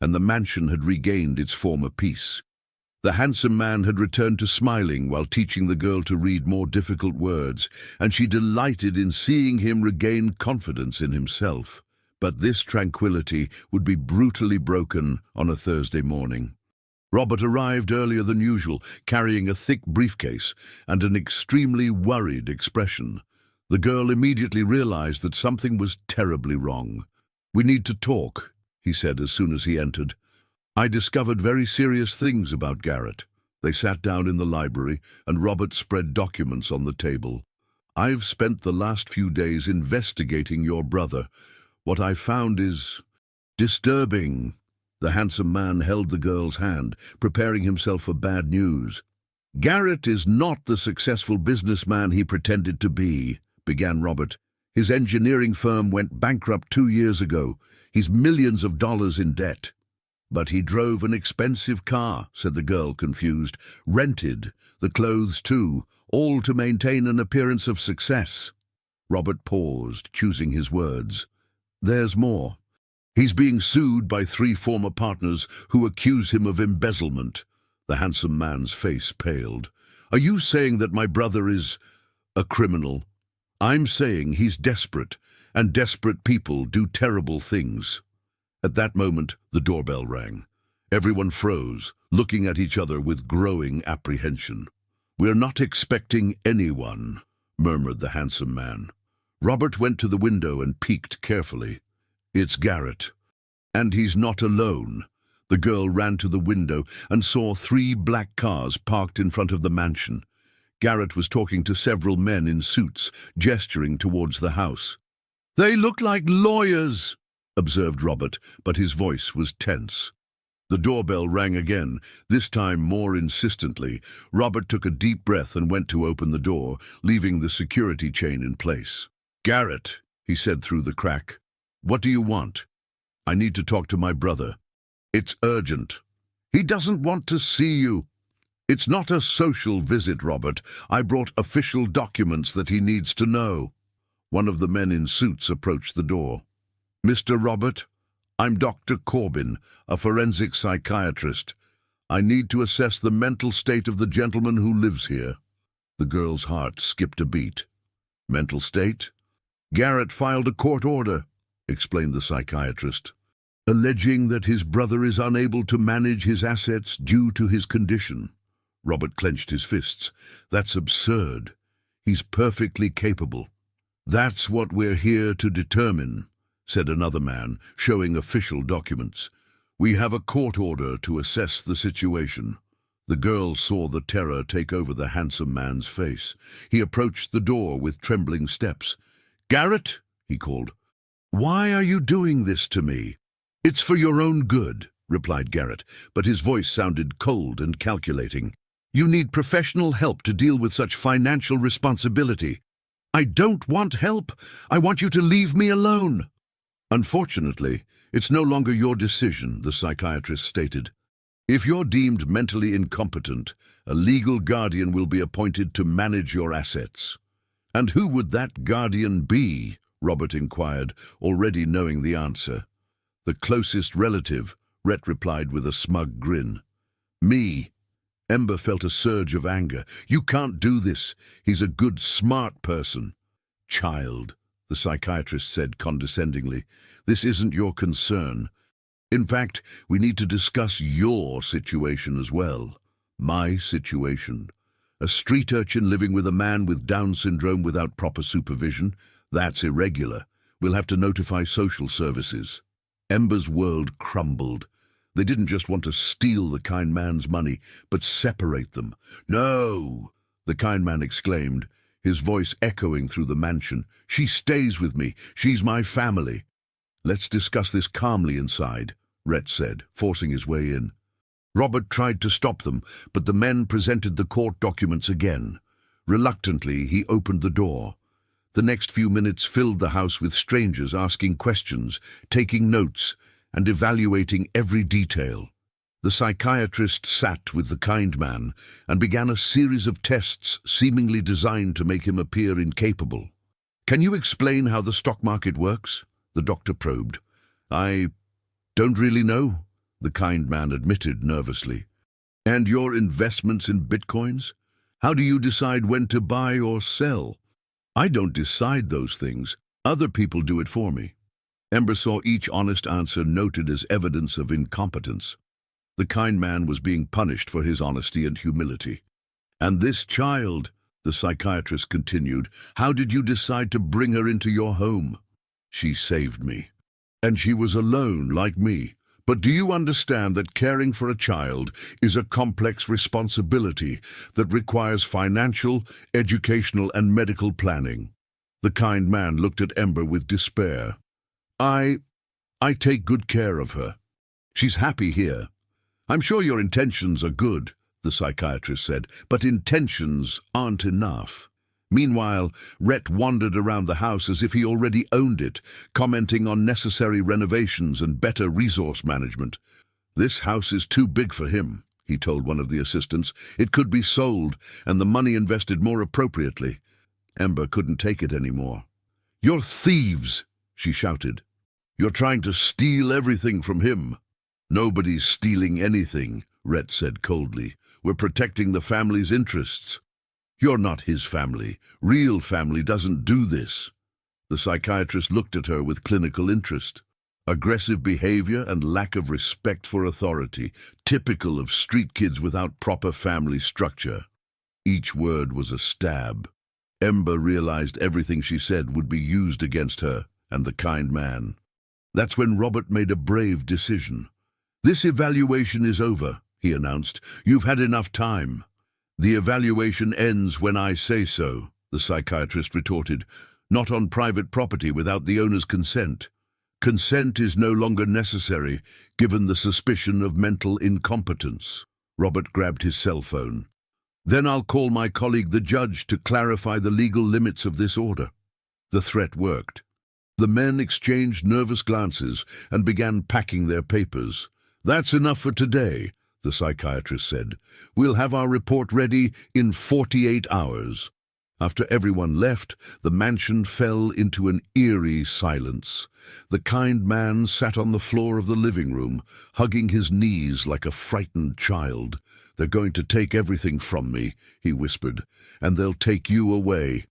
and the mansion had regained its former peace. The handsome man had returned to smiling while teaching the girl to read more difficult words, and she delighted in seeing him regain confidence in himself. But this tranquility would be brutally broken on a Thursday morning. Robert arrived earlier than usual, carrying a thick briefcase and an extremely worried expression. The girl immediately realized that something was terribly wrong. We need to talk, he said as soon as he entered. I discovered very serious things about Garrett. They sat down in the library, and Robert spread documents on the table. I've spent the last few days investigating your brother. What I found is disturbing. The handsome man held the girl's hand, preparing himself for bad news. Garrett is not the successful businessman he pretended to be, began Robert. His engineering firm went bankrupt 2 years ago. He's millions of dollars in debt. But he drove an expensive car, said the girl, confused. Rented, the clothes too, all to maintain an appearance of success. Robert paused, choosing his words. There's more. He's being sued by 3 former partners who accuse him of embezzlement. The handsome man's face paled. Are you saying that my brother is a criminal? I'm saying he's desperate, and desperate people do terrible things. At that moment, the doorbell rang. Everyone froze, looking at each other with growing apprehension. We're not expecting anyone, murmured the handsome man. Robert went to the window and peeked carefully. It's Garrett. And he's not alone. The girl ran to the window and saw 3 black cars parked in front of the mansion. Garrett was talking to several men in suits, gesturing towards the house. They look like lawyers, observed Robert, but his voice was tense. The doorbell rang again, this time more insistently. Robert took a deep breath and went to open the door, leaving the security chain in place. "Garrett," he said through the crack. "What do you want?" "I need to talk to my brother." "It's urgent." "He doesn't want to see you." "It's not a social visit, Robert. I brought official documents that he needs to know." One of the men in suits approached the door. "Mr. Robert, I'm Dr. Corbin, a forensic psychiatrist. I need to assess the mental state of the gentleman who lives here." The girl's heart skipped a beat. "Mental state?" "Garrett filed a court order," explained the psychiatrist, "alleging that his brother is unable to manage his assets due to his condition." Robert clenched his fists. "That's absurd. He's perfectly capable." "That's what we're here to determine," said another man, showing official documents. "We have a court order to assess the situation." The girl saw the terror take over the handsome man's face. He approached the door with trembling steps. "Garrett," he called, "why are you doing this to me?" "It's for your own good," replied Garrett, but his voice sounded cold and calculating. "You need professional help to deal with such financial responsibility." "I don't want help. I want you to leave me alone." "Unfortunately, it's no longer your decision," the psychiatrist stated. "If you're deemed mentally incompetent, a legal guardian will be appointed to manage your assets." "And who would that guardian be?" Robert inquired, already knowing the answer. "The closest relative," Rhett replied with a smug grin. "Me." Ember felt a surge of anger. "You can't do this. He's a good, smart person." "Child," the psychiatrist said condescendingly, "this isn't your concern. In fact, we need to discuss your situation as well." "My situation? A street urchin living with a man with Down syndrome without proper supervision? That's irregular. We'll have to notify social services." Ember's world crumbled. They didn't just want to steal the kind man's money, but separate them. "No!" the kind man exclaimed, his voice echoing through the mansion. "She stays with me. She's my family." "Let's discuss this calmly inside," Rhett said, forcing his way in. Robert tried to stop them, but the men presented the court documents again. Reluctantly, he opened the door. The next few minutes filled the house with strangers asking questions, taking notes, and evaluating every detail. The psychiatrist sat with the kind man and began a series of tests seemingly designed to make him appear incapable. "Can you explain how the stock market works?" the doctor probed. "I don't really know," the kind man admitted nervously. "And your investments in bitcoins? How do you decide when to buy or sell?" "I don't decide those things. Other people do it for me." Ember saw each honest answer noted as evidence of incompetence. The kind man was being punished for his honesty and humility. "And this child," the psychiatrist continued, "how did you decide to bring her into your home?" "She saved me. And she was alone, like me. But do you understand that caring for a child is a complex responsibility that requires financial, educational, and medical planning?" The kind man looked at Ember with despair. I take good care of her. She's happy here." "I'm sure your intentions are good," the psychiatrist said, "but intentions aren't enough." Meanwhile, Rhett wandered around the house as if he already owned it, commenting on necessary renovations and better resource management. "This house is too big for him," he told one of the assistants. "It could be sold, and the money invested more appropriately." Ember couldn't take it anymore. "You're thieves!" she shouted. "You're trying to steal everything from him." "Nobody's stealing anything," Rhett said coldly. "We're protecting the family's interests." "You're not his family. Real family doesn't do this." The psychiatrist looked at her with clinical interest. Aggressive behavior and lack of respect for authority, typical of street kids without proper family structure. Each word was a stab. Ember realized everything she said would be used against her and the kind man. That's when Robert made a brave decision. "This evaluation is over," he announced. "You've had enough time." "The evaluation ends when I say so," the psychiatrist retorted. "Not on private property without the owner's consent." Consent is no longer necessary, given the suspicion of mental incompetence. Robert grabbed his cell phone. Then I'll call my colleague the judge to clarify the legal limits of this order. The threat worked. The men exchanged nervous glances and began packing their papers. That's enough for today, the psychiatrist said. We'll have our report ready in 48 hours. After everyone left, the mansion fell into an eerie silence. The kind man sat on the floor of the living room, hugging his knees like a frightened child. They're going to take everything from me, he whispered, and they'll take you away.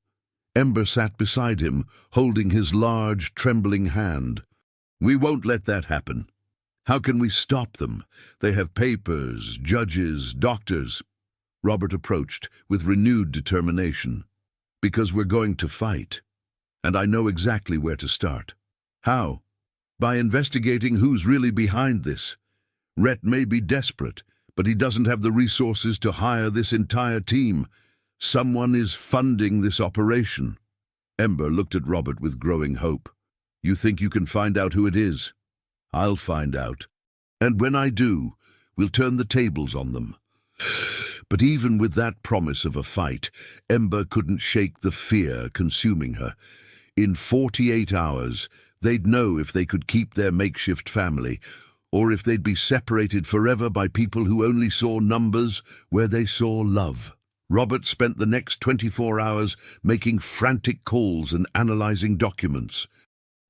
Ember sat beside him, holding his large, trembling hand. We won't let that happen. How can we stop them? They have papers, judges, doctors. Robert approached with renewed determination. Because we're going to fight. And I know exactly where to start. How? By investigating who's really behind this. Rhett may be desperate, but he doesn't have the resources to hire this entire team. Someone is funding this operation. Ember looked at Robert with growing hope. You think you can find out who it is? I'll find out. And when I do, we'll turn the tables on them. But even with that promise of a fight, Ember couldn't shake the fear consuming her. In 48 hours, they'd know if they could keep their makeshift family, or if they'd be separated forever by people who only saw numbers where they saw love. Robert spent the next 24 hours making frantic calls and analyzing documents.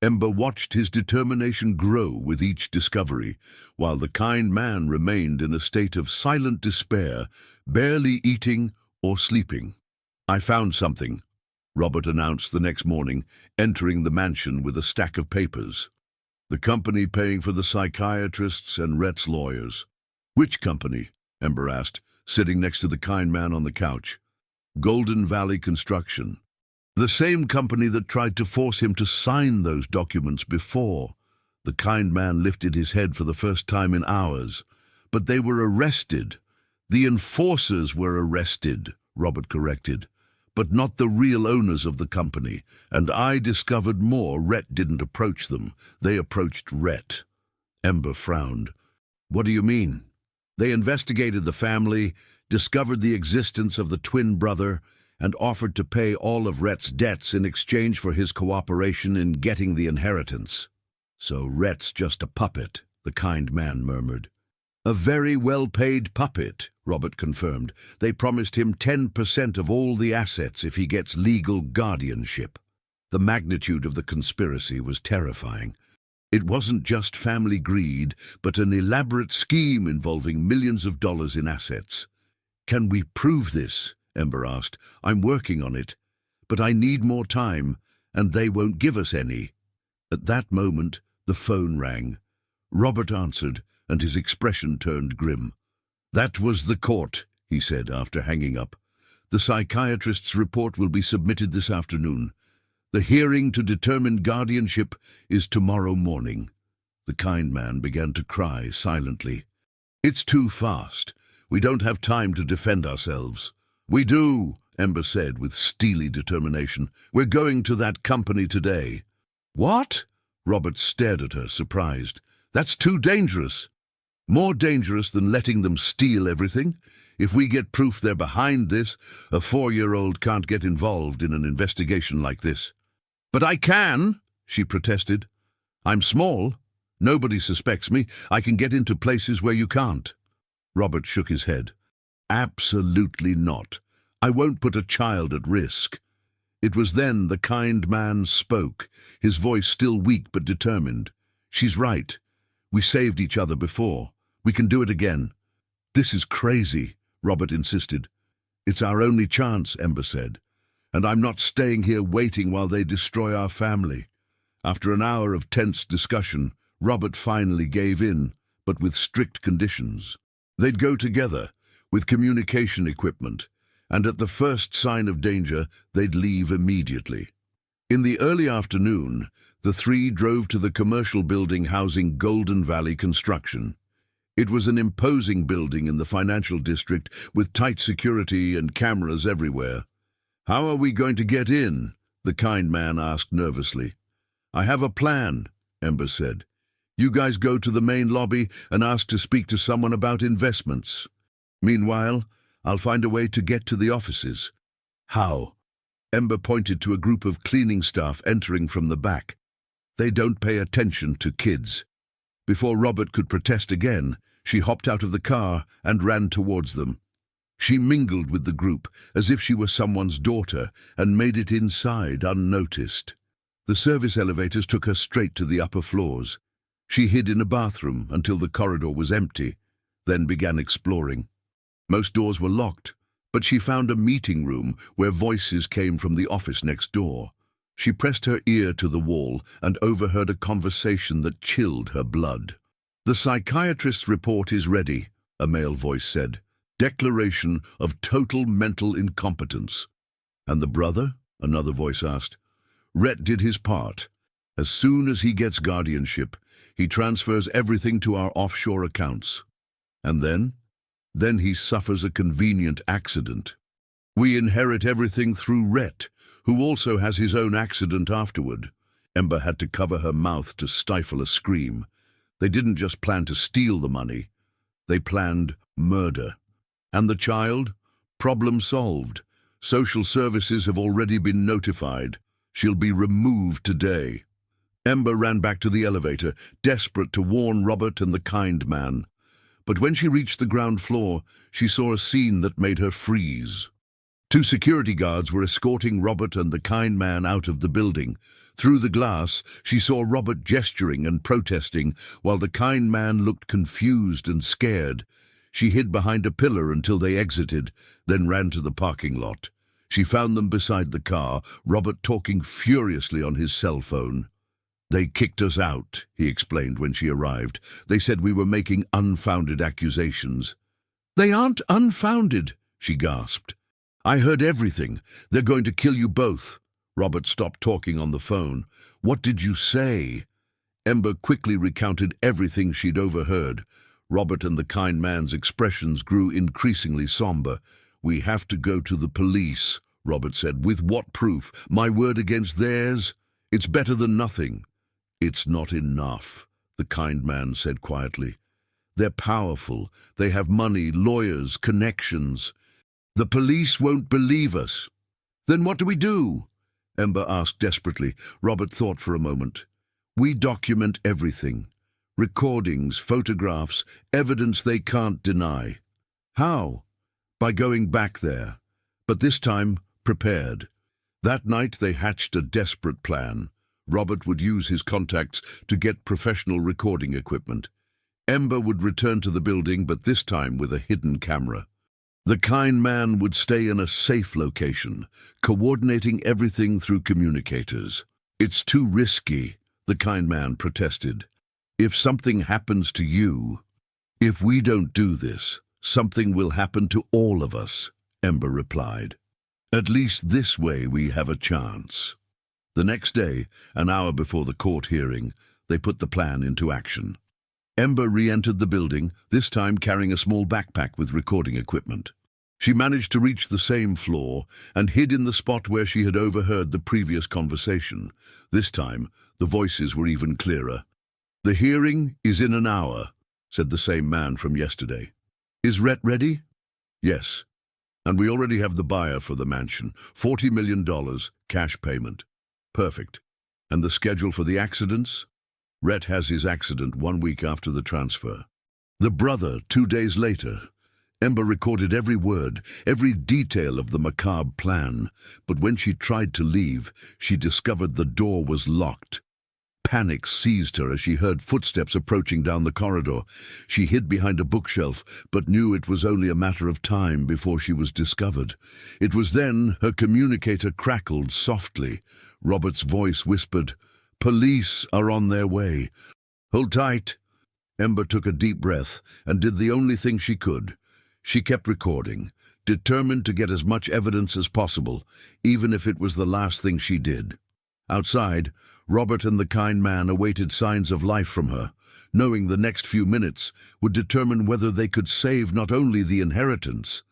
Ember watched his determination grow with each discovery, while the kind man remained in a state of silent despair, barely eating or sleeping. I found something, Robert announced the next morning, entering the mansion with a stack of papers. The company paying for the psychiatrists and Rhett's lawyers. Which company? Ember asked, sitting next to the kind man on the couch. Golden Valley Construction. The same company that tried to force him to sign those documents before. The kind man lifted his head for the first time in hours. But they were arrested. The enforcers were arrested, Robert corrected, but not the real owners of the company, and I discovered more. Rhett didn't approach them. They approached Rhett. Ember frowned. What do you mean? They investigated the family, discovered the existence of the twin brother, and offered to pay all of Rhett's debts in exchange for his cooperation in getting the inheritance. So Rhett's just a puppet, the kind man murmured. A very well-paid puppet, Robert confirmed. They promised him 10% of all the assets if he gets legal guardianship. The magnitude of the conspiracy was terrifying. It wasn't just family greed, but an elaborate scheme involving millions of dollars in assets. Can we prove this? Ember asked. I'm working on it, but I need more time, and they won't give us any. At that moment, the phone rang. Robert answered, and his expression turned grim. That was the court, he said after hanging up. The psychiatrist's report will be submitted this afternoon. The hearing to determine guardianship is tomorrow morning. The kind man began to cry silently. It's too fast. We don't have time to defend ourselves. We do, Ember said with steely determination. We're going to that company today. What? Robert stared at her, surprised. That's too dangerous. More dangerous than letting them steal everything. If we get proof they're behind this, a 4-year-old can't get involved in an investigation like this. But I can, she protested. I'm small. Nobody suspects me. I can get into places where you can't. Robert shook his head. Absolutely not. I won't put a child at risk. It was then the kind man spoke, his voice still weak but determined. She's right. We saved each other before. We can do it again. This is crazy, Robert insisted. It's our only chance, Ember said. And I'm not staying here waiting while they destroy our family. After an hour of tense discussion, Robert finally gave in, but with strict conditions. They'd go together, with communication equipment, and at the first sign of danger, they'd leave immediately. In the early afternoon, the three drove to the commercial building housing Golden Valley Construction. It was an imposing building in the financial district with tight security and cameras everywhere. How are we going to get in? The kind man asked nervously. I have a plan, Ember said. "You guys go to the main lobby and ask to speak to someone about investments. Meanwhile, I'll find a way to get to the offices." "How?" Ember pointed to a group of cleaning staff entering from the back. "They don't pay attention to kids." Before Robert could protest again, she hopped out of the car and ran towards them. She mingled with the group as if she were someone's daughter and made it inside unnoticed. The service elevators took her straight to the upper floors. She hid in a bathroom until the corridor was empty, then began exploring. Most doors were locked, but she found a meeting room where voices came from the office next door. She pressed her ear to the wall and overheard a conversation that chilled her blood. "The psychiatrist's report is ready," a male voice said. "Declaration of total mental incompetence." "And the brother?" another voice asked. "Rhett did his part. As soon as he gets guardianship, he transfers everything to our offshore accounts. And then? Then he suffers a convenient accident. We inherit everything through Rhett, who also has his own accident afterward." Ember had to cover her mouth to stifle a scream. They didn't just plan to steal the money. They planned murder. And the child? Problem solved. Social services have already been notified. She'll be removed today. Ember ran back to the elevator, desperate to warn Robert and the kind man. But when she reached the ground floor, she saw a scene that made her freeze. Two security guards were escorting Robert and the kind man out of the building. Through the glass, she saw Robert gesturing and protesting, while the kind man looked confused and scared. She hid behind a pillar until they exited, then ran to the parking lot. She found them beside the car, Robert talking furiously on his cell phone. "They kicked us out," he explained when she arrived. "They said we were making unfounded accusations." "They aren't unfounded," she gasped. "I heard everything. They're going to kill you both." Robert stopped talking on the phone. "What did you say?" Ember quickly recounted everything she'd overheard. Robert and the kind man's expressions grew increasingly somber. "We have to go to the police," Robert said. "With what proof? My word against theirs? It's better than nothing." "It's not enough," the kind man said quietly. "They're powerful. They have money, lawyers, connections. The police won't believe us." "Then what do we do?" Ember asked desperately. Robert thought for a moment. "We document everything. Recordings, photographs, evidence they can't deny." "How?" "By going back there. But this time, prepared." That night they hatched a desperate plan. Robert would use his contacts to get professional recording equipment. Ember would return to the building, but this time with a hidden camera. The kind man would stay in a safe location, coordinating everything through communicators. "It's too risky," the kind man protested. "If something happens to you, if we don't do this, something will happen to all of us," Ember replied. "At least this way we have a chance." The next day, an hour before the court hearing, they put the plan into action. Ember re-entered the building, this time carrying a small backpack with recording equipment. She managed to reach the same floor and hid in the spot where she had overheard the previous conversation. This time, the voices were even clearer. "The hearing is in an hour," said the same man from yesterday. "Is Rhett ready?" "Yes. And we already have the buyer for the mansion. $40 million, cash payment." "Perfect. And the schedule for the accidents?" "Rhett has his accident 1 week after the transfer. The brother 2 days later." Ember recorded every word, every detail of the macabre plan, but when she tried to leave, she discovered the door was locked. Panic seized her as she heard footsteps approaching down the corridor. She hid behind a bookshelf, but knew it was only a matter of time before she was discovered. It was then her communicator crackled softly. Robert's voice whispered, "Police are on their way. Hold tight." Ember took a deep breath and did the only thing she could. She kept recording, determined to get as much evidence as possible, even if it was the last thing she did. Outside, Robert and the kind man awaited signs of life from her, knowing the next few minutes would determine whether they could save not only the inheritance,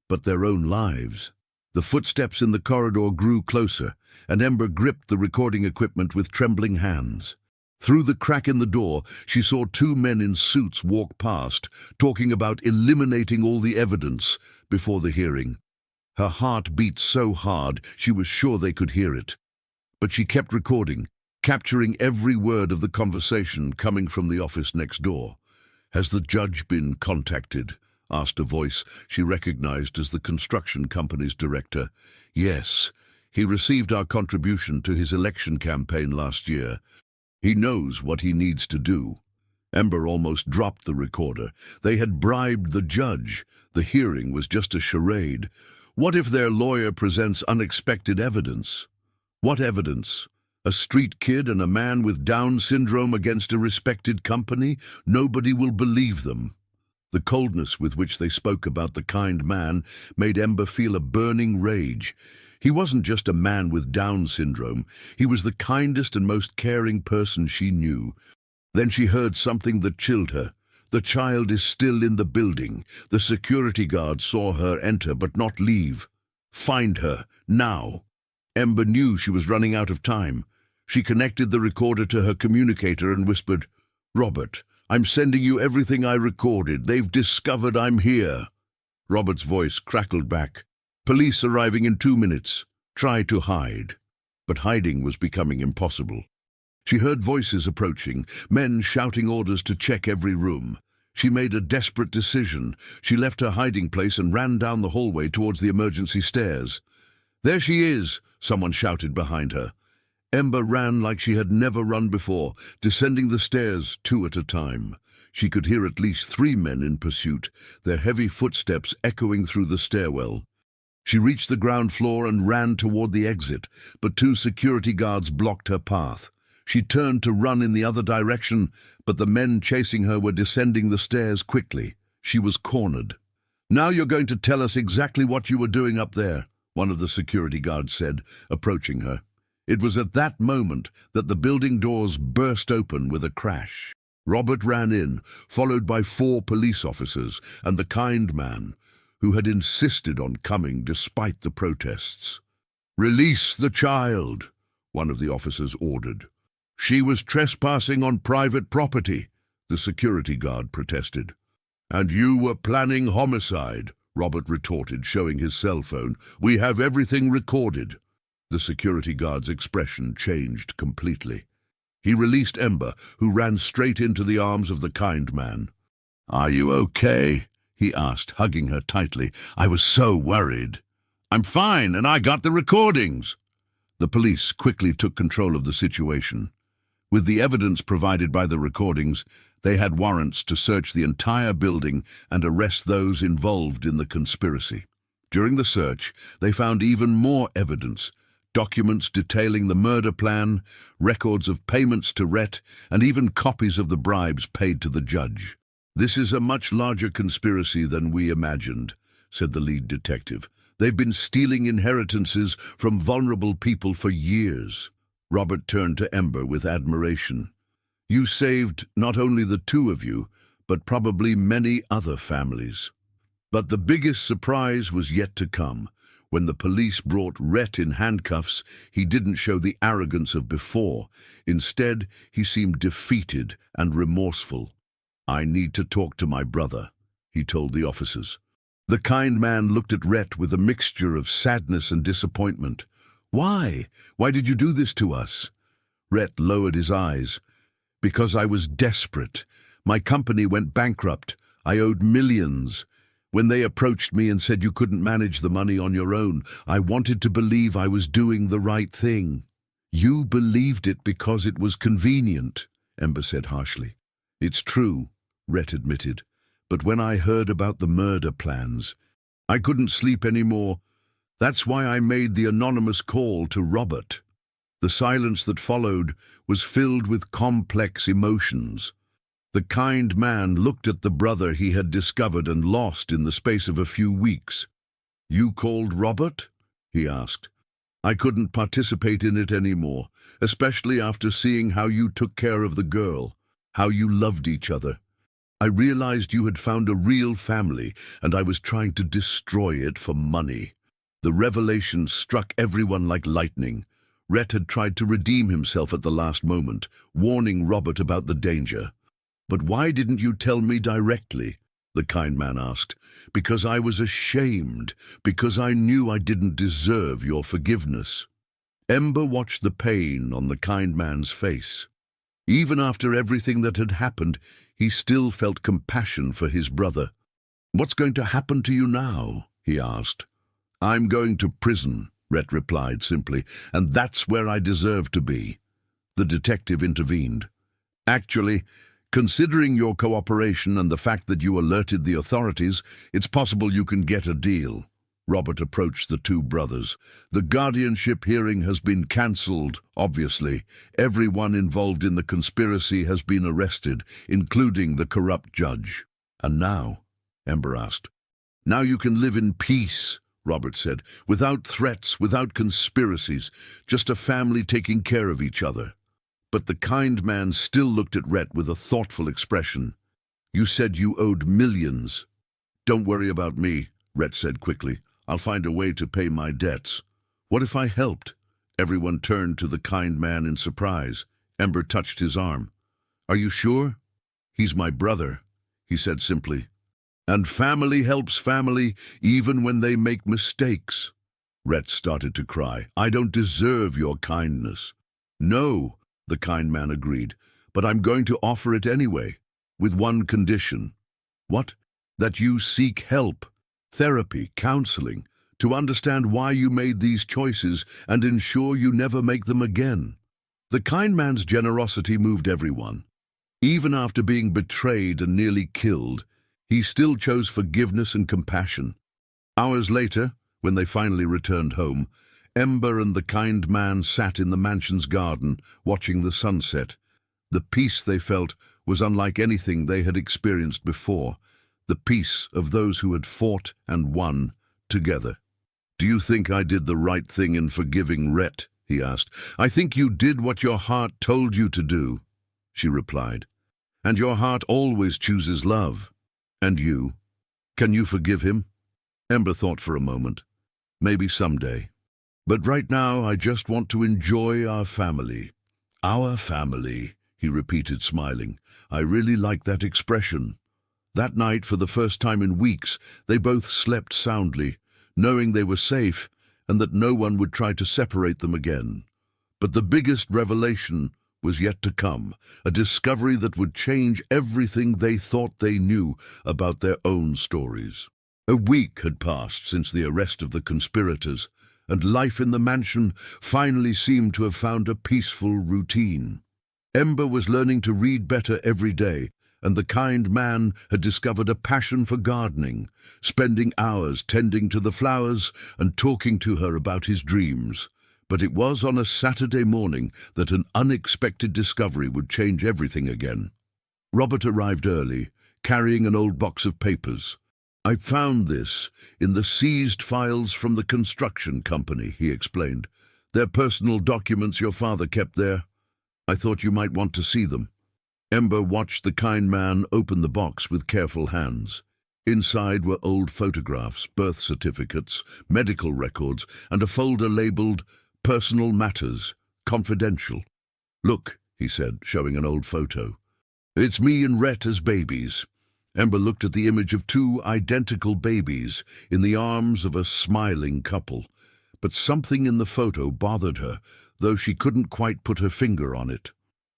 but their own lives. The footsteps in the corridor grew closer, and Ember gripped the recording equipment with trembling hands. Through the crack in the door, she saw two men in suits walk past, talking about eliminating all the evidence before the hearing. Her heart beat so hard she was sure they could hear it. But she kept recording, capturing every word of the conversation coming from the office next door. "Has the judge been contacted?" asked a voice she recognized as the construction company's director. "Yes, he received our contribution to his election campaign last year. He knows what he needs to do." Ember almost dropped the recorder. They had bribed the judge. The hearing was just a charade. What if their lawyer presents unexpected evidence? What evidence? A street kid and a man with Down syndrome against a respected company? Nobody will believe them. The coldness with which they spoke about the kind man made Ember feel a burning rage. He wasn't just a man with Down syndrome. He was the kindest and most caring person she knew. Then she heard something that chilled her. The child is still in the building. The security guard saw her enter but not leave. Find her, now. Ember knew she was running out of time. She connected the recorder to her communicator and whispered, "Robert, I'm sending you everything I recorded. They've discovered I'm here." Robert's voice crackled back. "Police arriving in 2 minutes. Try to hide." But hiding was becoming impossible. She heard voices approaching, men shouting orders to check every room. She made a desperate decision. She left her hiding place and ran down the hallway towards the emergency stairs. "There she is!" someone shouted behind her. Ember ran like she had never run before, descending the stairs 2 at a time. She could hear at least 3 men in pursuit, their heavy footsteps echoing through the stairwell. She reached the ground floor and ran toward the exit, but 2 security guards blocked her path. She turned to run in the other direction, but the men chasing her were descending the stairs quickly. She was cornered. "Now you're going to tell us exactly what you were doing up there," one of the security guards said, approaching her. It was at that moment that the building doors burst open with a crash. Robert ran in, followed by 4 police officers and the kind man, who had insisted on coming despite the protests. "Release the child," one of the officers ordered. "She was trespassing on private property," the security guard protested. "And you were planning homicide," Robert retorted, showing his cell phone. "We have everything recorded." The security guard's expression changed completely. He released Ember, who ran straight into the arms of the kind man. "Are you okay?" he asked, hugging her tightly. "I was so worried." "I'm fine, and I got the recordings." The police quickly took control of the situation. With the evidence provided by the recordings, they had warrants to search the entire building and arrest those involved in the conspiracy. During the search, they found even more evidence: documents detailing the murder plan, records of payments to Rhett, and even copies of the bribes paid to the judge. "This is a much larger conspiracy than we imagined," said the lead detective. "They've been stealing inheritances from vulnerable people for years." Robert turned to Ember with admiration. "You saved not only the 2 of you, but probably many other families." But the biggest surprise was yet to come. When the police brought Rhett in handcuffs, he didn't show the arrogance of before. Instead, he seemed defeated and remorseful. "I need to talk to my brother," he told the officers. The kind man looked at Rhett with a mixture of sadness and disappointment. "Why? Why did you do this to us?" Rhett lowered his eyes. "Because I was desperate. My company went bankrupt. I owed millions. When they approached me and said you couldn't manage the money on your own, I wanted to believe I was doing the right thing." "You believed it because it was convenient," Ember said harshly. "It's true," Rhett admitted. "But when I heard about the murder plans, I couldn't sleep anymore. That's why I made the anonymous call to Robert." The silence that followed was filled with complex emotions. The kind man looked at the brother he had discovered and lost in the space of a few weeks. "You called Robert?" he asked. "I couldn't participate in it anymore, especially after seeing how you took care of the girl, how you loved each other. I realized you had found a real family, and I was trying to destroy it for money." The revelation struck everyone like lightning. Rhett had tried to redeem himself at the last moment, warning Robert about the danger. "But why didn't you tell me directly?" the kind man asked. "Because I was ashamed, because I knew I didn't deserve your forgiveness." Ember watched the pain on the kind man's face. Even after everything that had happened, he still felt compassion for his brother. "What's going to happen to you now?" he asked. "I'm going to prison," Rhett replied simply, "and that's where I deserve to be." The detective intervened. "Actually, considering your cooperation and the fact that you alerted the authorities, it's possible you can get a deal." Robert approached the two brothers. "The guardianship hearing has been cancelled, obviously. Everyone involved in the conspiracy has been arrested, including the corrupt judge." "And now?" Ember asked. "Now you can live in peace," Robert said, "without threats, without conspiracies, just a family taking care of each other." But the kind man still looked at Rhett with a thoughtful expression. "You said you owed millions." "Don't worry about me," Rhett said quickly. "I'll find a way to pay my debts." "What if I helped?" Everyone turned to the kind man in surprise. Ember touched his arm. "Are you sure?" "He's my brother," he said simply. "And family helps family, even when they make mistakes." Rhett started to cry. "I don't deserve your kindness." "No," the kind man agreed, "but I'm going to offer it anyway, with one condition." "What?" "That you seek help, therapy, counseling, to understand why you made these choices and ensure you never make them again." The kind man's generosity moved everyone. Even after being betrayed and nearly killed, he still chose forgiveness and compassion. Hours later, when they finally returned home, Ember and the kind man sat in the mansion's garden, watching the sunset. The peace they felt was unlike anything they had experienced before, the peace of those who had fought and won together. "Do you think I did the right thing in forgiving Rhett?" he asked. "I think you did what your heart told you to do," she replied. "And your heart always chooses love. And you? Can you forgive him?" Ember thought for a moment. "Maybe someday. But right now I just want to enjoy our family." "Our family," he repeated, smiling. "I really like that expression." That night, for the first time in weeks, they both slept soundly, knowing they were safe and that no one would try to separate them again. But the biggest revelation was yet to come, a discovery that would change everything they thought they knew about their own stories. A week had passed since the arrest of the conspirators, and life in the mansion finally seemed to have found a peaceful routine. Ember was learning to read better every day, and the kind man had discovered a passion for gardening, spending hours tending to the flowers and talking to her about his dreams. But it was on a Saturday morning that an unexpected discovery would change everything again. Robert arrived early, carrying an old box of papers. "I found this in the seized files from the construction company," he explained. "They're personal documents your father kept there. I thought you might want to see them." Ember watched the kind man open the box with careful hands. Inside were old photographs, birth certificates, medical records, and a folder labeled "Personal Matters, Confidential." "Look," he said, showing an old photo. "It's me and Rhett as babies." Ember looked at the image of two identical babies in the arms of a smiling couple. But something in the photo bothered her, though she couldn't quite put her finger on it.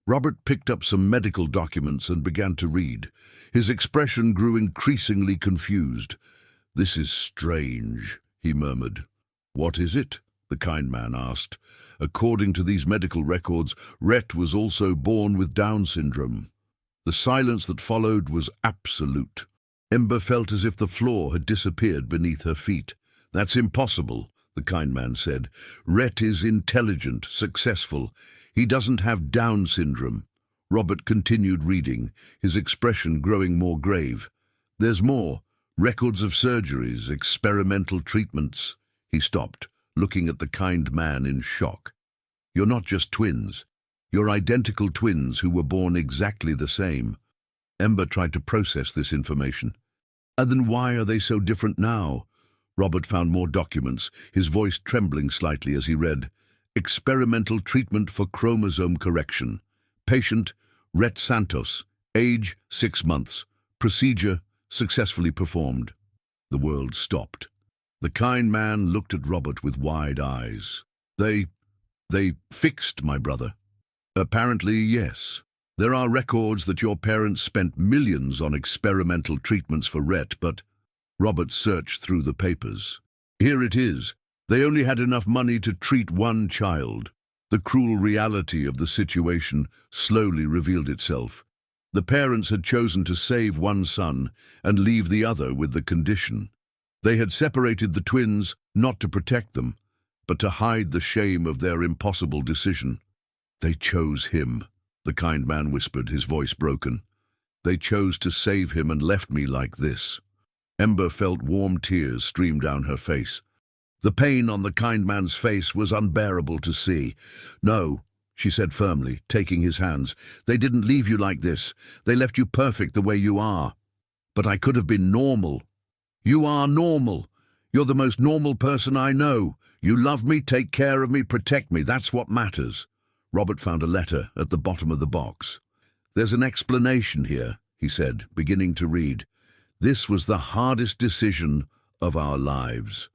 Robert picked up some medical documents and began to read. His expression grew increasingly confused. "This is strange," he murmured. "What is it?" the kind man asked. According to these medical records, Rhett was also born with Down syndrome. The silence that followed was absolute. Ember felt as if the floor had disappeared beneath her feet. "That's impossible," the kind man said. "Rhett is intelligent, successful. He doesn't have Down syndrome." Robert continued reading, his expression growing more grave. "There's more. Records of surgeries, experimental treatments." He stopped, looking at the kind man in shock. "You're not just twins. You're identical twins who were born exactly the same." Ember tried to process this information. "And then why are they so different now?" Robert found more documents, his voice trembling slightly as he read. Experimental treatment for chromosome correction. Patient, Rhett Santos. Age, 6 months. Procedure, successfully performed. The world stopped. The kind man looked at Robert with wide eyes. They fixed my brother? Apparently, yes. There are records that your parents spent millions on experimental treatments for Rhett, but Robert searched through the papers. Here it is. They only had enough money to treat one child. The cruel reality of the situation slowly revealed itself. The parents had chosen to save one son and leave the other with the condition. They had separated the twins not to protect them, but to hide the shame of their impossible decision. They chose him, the kind man whispered, his voice broken. They chose to save him and left me like this. Ember felt warm tears stream down her face. The pain on the kind man's face was unbearable to see. No, she said firmly, taking his hands. They didn't leave you like this. They left you perfect the way you are. But I could have been normal. You are normal. You're the most normal person I know. You love me, take care of me, protect me. That's what matters. Robert found a letter at the bottom of the box. There's an explanation here, he said, beginning to read. This was the hardest decision of our lives.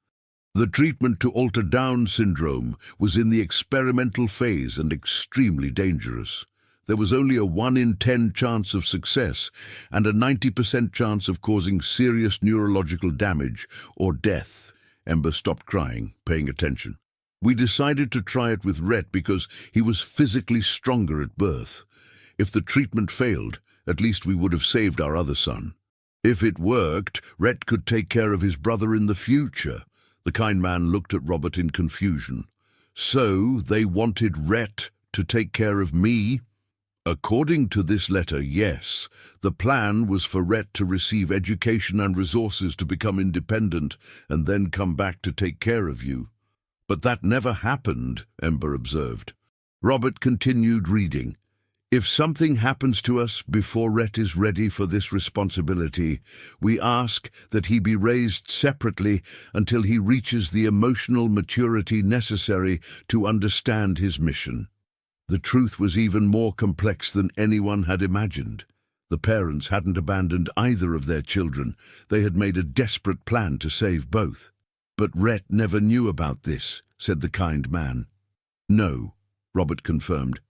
The treatment to alter Down syndrome was in the experimental phase and extremely dangerous. There was only a 1 in 10 chance of success and a 90% chance of causing serious neurological damage or death. Ember stopped crying, paying attention. We decided to try it with Rhett because he was physically stronger at birth. If the treatment failed, at least we would have saved our other son. If it worked, Rhett could take care of his brother in the future. The kind man looked at Robert in confusion. So they wanted Rhett to take care of me? According to this letter, yes. The plan was for Rhett to receive education and resources to become independent and then come back to take care of you. But that never happened, Ember observed. Robert continued reading. If something happens to us before Rhett is ready for this responsibility, we ask that he be raised separately until he reaches the emotional maturity necessary to understand his mission. The truth was even more complex than anyone had imagined. The parents hadn't abandoned either of their children. They had made a desperate plan to save both. But Rhett never knew about this, said the kind man. No, Robert confirmed.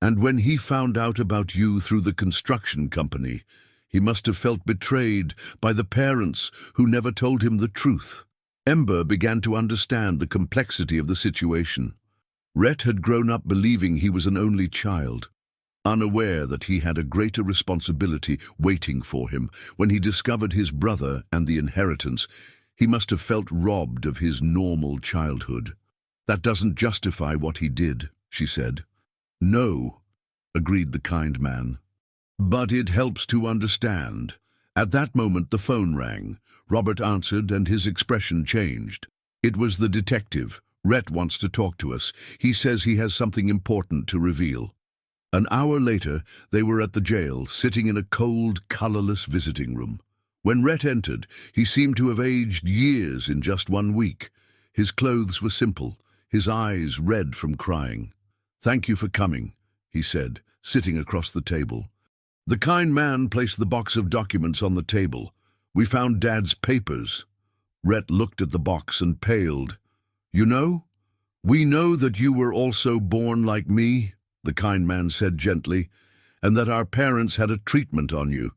And when he found out about you through the construction company, he must have felt betrayed by the parents who never told him the truth. Ember began to understand the complexity of the situation. Rhett had grown up believing he was an only child, unaware that he had a greater responsibility waiting for him. When he discovered his brother and the inheritance, he must have felt robbed of his normal childhood. That doesn't justify what he did, she said. No, agreed the kind man. But it helps to understand. At that moment the phone rang. Robert answered and his expression changed. It was the detective. Rhett wants to talk to us. He says he has something important to reveal. An hour later, they were at the jail, sitting in a cold, colorless visiting room. When Rhett entered, he seemed to have aged years in just 1 week. His clothes were simple, his eyes red from crying. Thank you for coming, he said, sitting across the table. The kind man placed the box of documents on the table. We found Dad's papers. Rhett looked at the box and paled. You know, we know that you were also born like me, the kind man said gently, and that our parents had a treatment on you.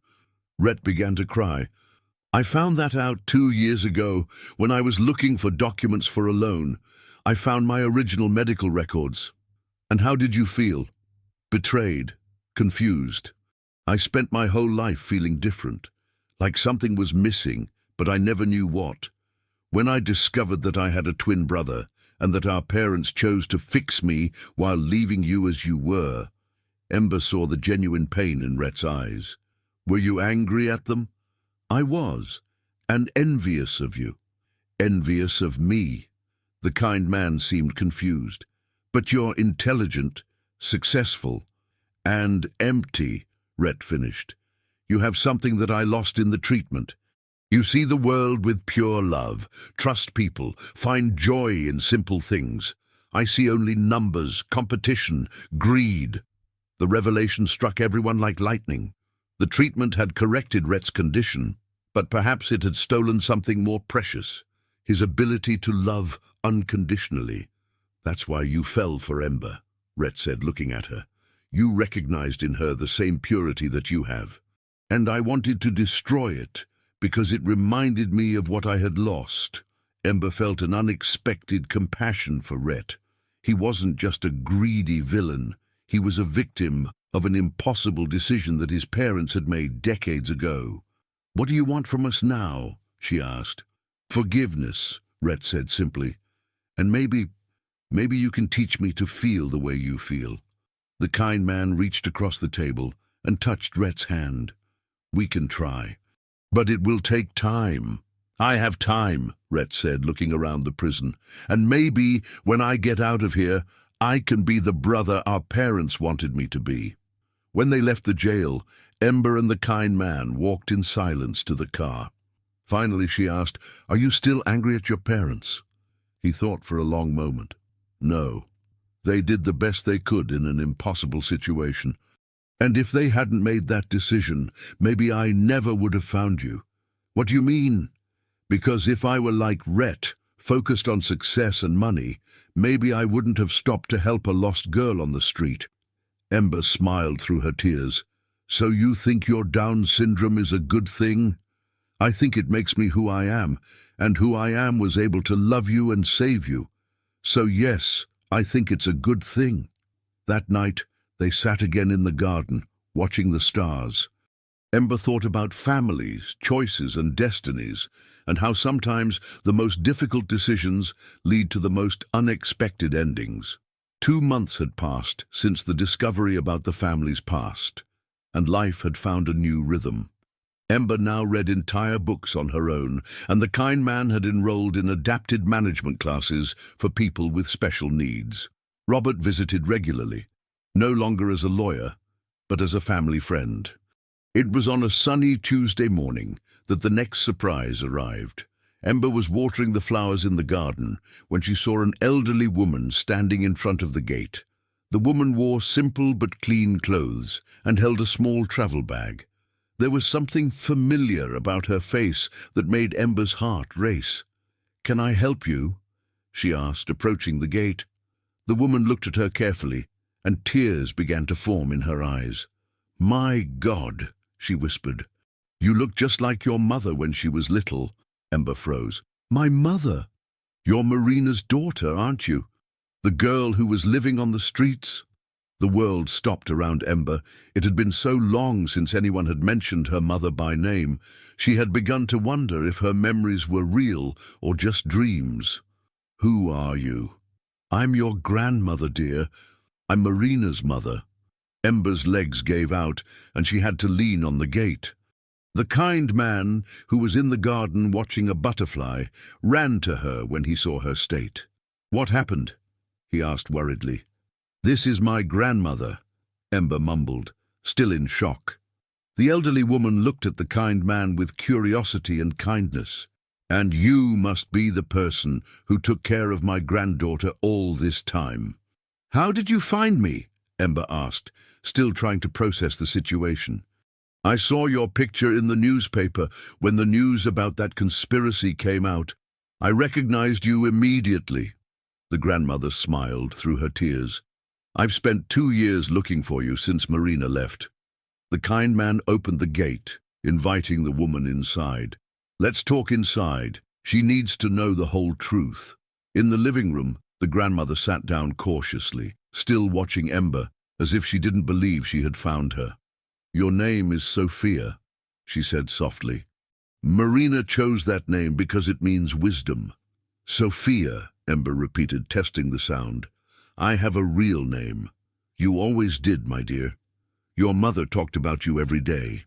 Rhett began to cry. I found that out 2 years ago when I was looking for documents for a loan. I found my original medical records. And how did you feel? Betrayed, confused. I spent my whole life feeling different, like something was missing, but I never knew what. When I discovered that I had a twin brother and that our parents chose to fix me while leaving you as you were, Ember saw the genuine pain in Rhett's eyes. Were you angry at them? I was, and envious of you. Envious of me. The kind man seemed confused. But you're intelligent, successful, and empty, Rhett finished. You have something that I lost in the treatment. You see the world with pure love, trust people, find joy in simple things. I see only numbers, competition, greed." The revelation struck everyone like lightning. The treatment had corrected Rhett's condition, but perhaps it had stolen something more precious, his ability to love unconditionally. "That's why you fell for Ember," Rhett said, looking at her. "You recognized in her the same purity that you have. And I wanted to destroy it, because it reminded me of what I had lost." Ember felt an unexpected compassion for Rhett. He wasn't just a greedy villain. He was a victim of an impossible decision that his parents had made decades ago. "What do you want from us now?" she asked. "Forgiveness," Rhett said simply. "And maybe you can teach me to feel the way you feel." The kind man reached across the table and touched Rhett's hand. "We can try, but it will take time." "I have time," Rhett said, looking around the prison. "And maybe, when I get out of here, I can be the brother our parents wanted me to be." When they left the jail, Ember and the kind man walked in silence to the car. Finally she asked, "Are you still angry at your parents?" He thought for a long moment. "No. They did the best they could in an impossible situation. And if they hadn't made that decision, maybe I never would have found you." "What do you mean?" "Because if I were like Rhett, focused on success and money, maybe I wouldn't have stopped to help a lost girl on the street." Ember smiled through her tears. "So you think your Down syndrome is a good thing?" "I think it makes me who I am, and who I am was able to love you and save you. So yes, I think it's a good thing." That night, they sat again in the garden, watching the stars. Ember thought about families, choices, and destinies, and how sometimes the most difficult decisions lead to the most unexpected endings. 2 months had passed since the discovery about the family's past, and life had found a new rhythm. Ember now read entire books on her own, and the kind man had enrolled in adapted management classes for people with special needs. Robert visited regularly, no longer as a lawyer, but as a family friend. It was on a sunny Tuesday morning that the next surprise arrived. Ember was watering the flowers in the garden when she saw an elderly woman standing in front of the gate. The woman wore simple but clean clothes and held a small travel bag. There was something familiar about her face that made Ember's heart race. "Can I help you?" she asked, approaching the gate. The woman looked at her carefully, and tears began to form in her eyes. "My God," she whispered. "You look just like your mother when she was little." Ember froze. "My mother? You're Marina's daughter, aren't you? The girl who was living on the streets?" The world stopped around Ember. It had been so long since anyone had mentioned her mother by name. She had begun to wonder if her memories were real or just dreams. "Who are you?" "I'm your grandmother, dear. I'm Marina's mother." Ember's legs gave out, and she had to lean on the gate. The kind man, who was in the garden watching a butterfly, ran to her when he saw her state. "What happened?" he asked worriedly. "This is my grandmother," Ember mumbled, still in shock. The elderly woman looked at the kind man with curiosity and kindness. "And you must be the person who took care of my granddaughter all this time." "How did you find me?" Ember asked, still trying to process the situation. "I saw your picture in the newspaper when the news about that conspiracy came out. I recognized you immediately." The grandmother smiled through her tears. "I've spent 2 years looking for you since Marina left." The kind man opened the gate, inviting the woman inside. "Let's talk inside. She needs to know the whole truth." In the living room, the grandmother sat down cautiously, still watching Ember, as if she didn't believe she had found her. "Your name is Sophia," she said softly. "Marina chose that name because it means wisdom." "Sophia," Ember repeated, testing the sound. "I have a real name. You always did, my dear. Your mother talked about you every day."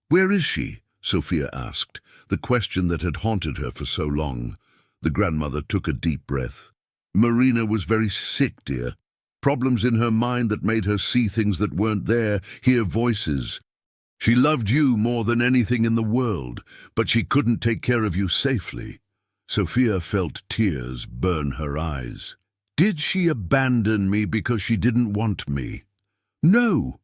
"Where is she?" Sophia asked, the question that had haunted her for so long. The grandmother took a deep breath. "Marina was very sick, dear. Problems in her mind that made her see things that weren't there, hear voices. She loved you more than anything in the world, but she couldn't take care of you safely." Sophia felt tears burn her eyes. Did she abandon me because she didn't want me? No,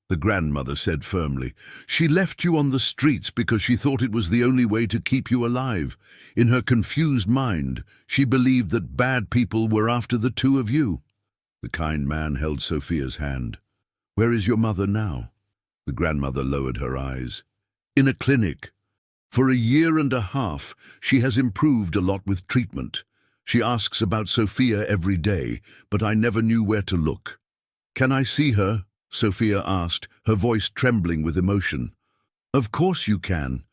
the grandmother said firmly. She left you on the streets because she thought it was the only way to keep you alive. In her confused mind, she believed that bad people were after the two of you. The kind man held Sophia's hand. Where is your mother now? The grandmother lowered her eyes. In a clinic. For 1.5 years, she has improved a lot with treatment. She asks about Sophia every day, but I never knew where to look. Can I see her? Sophia asked, her voice trembling with emotion. Of course you can.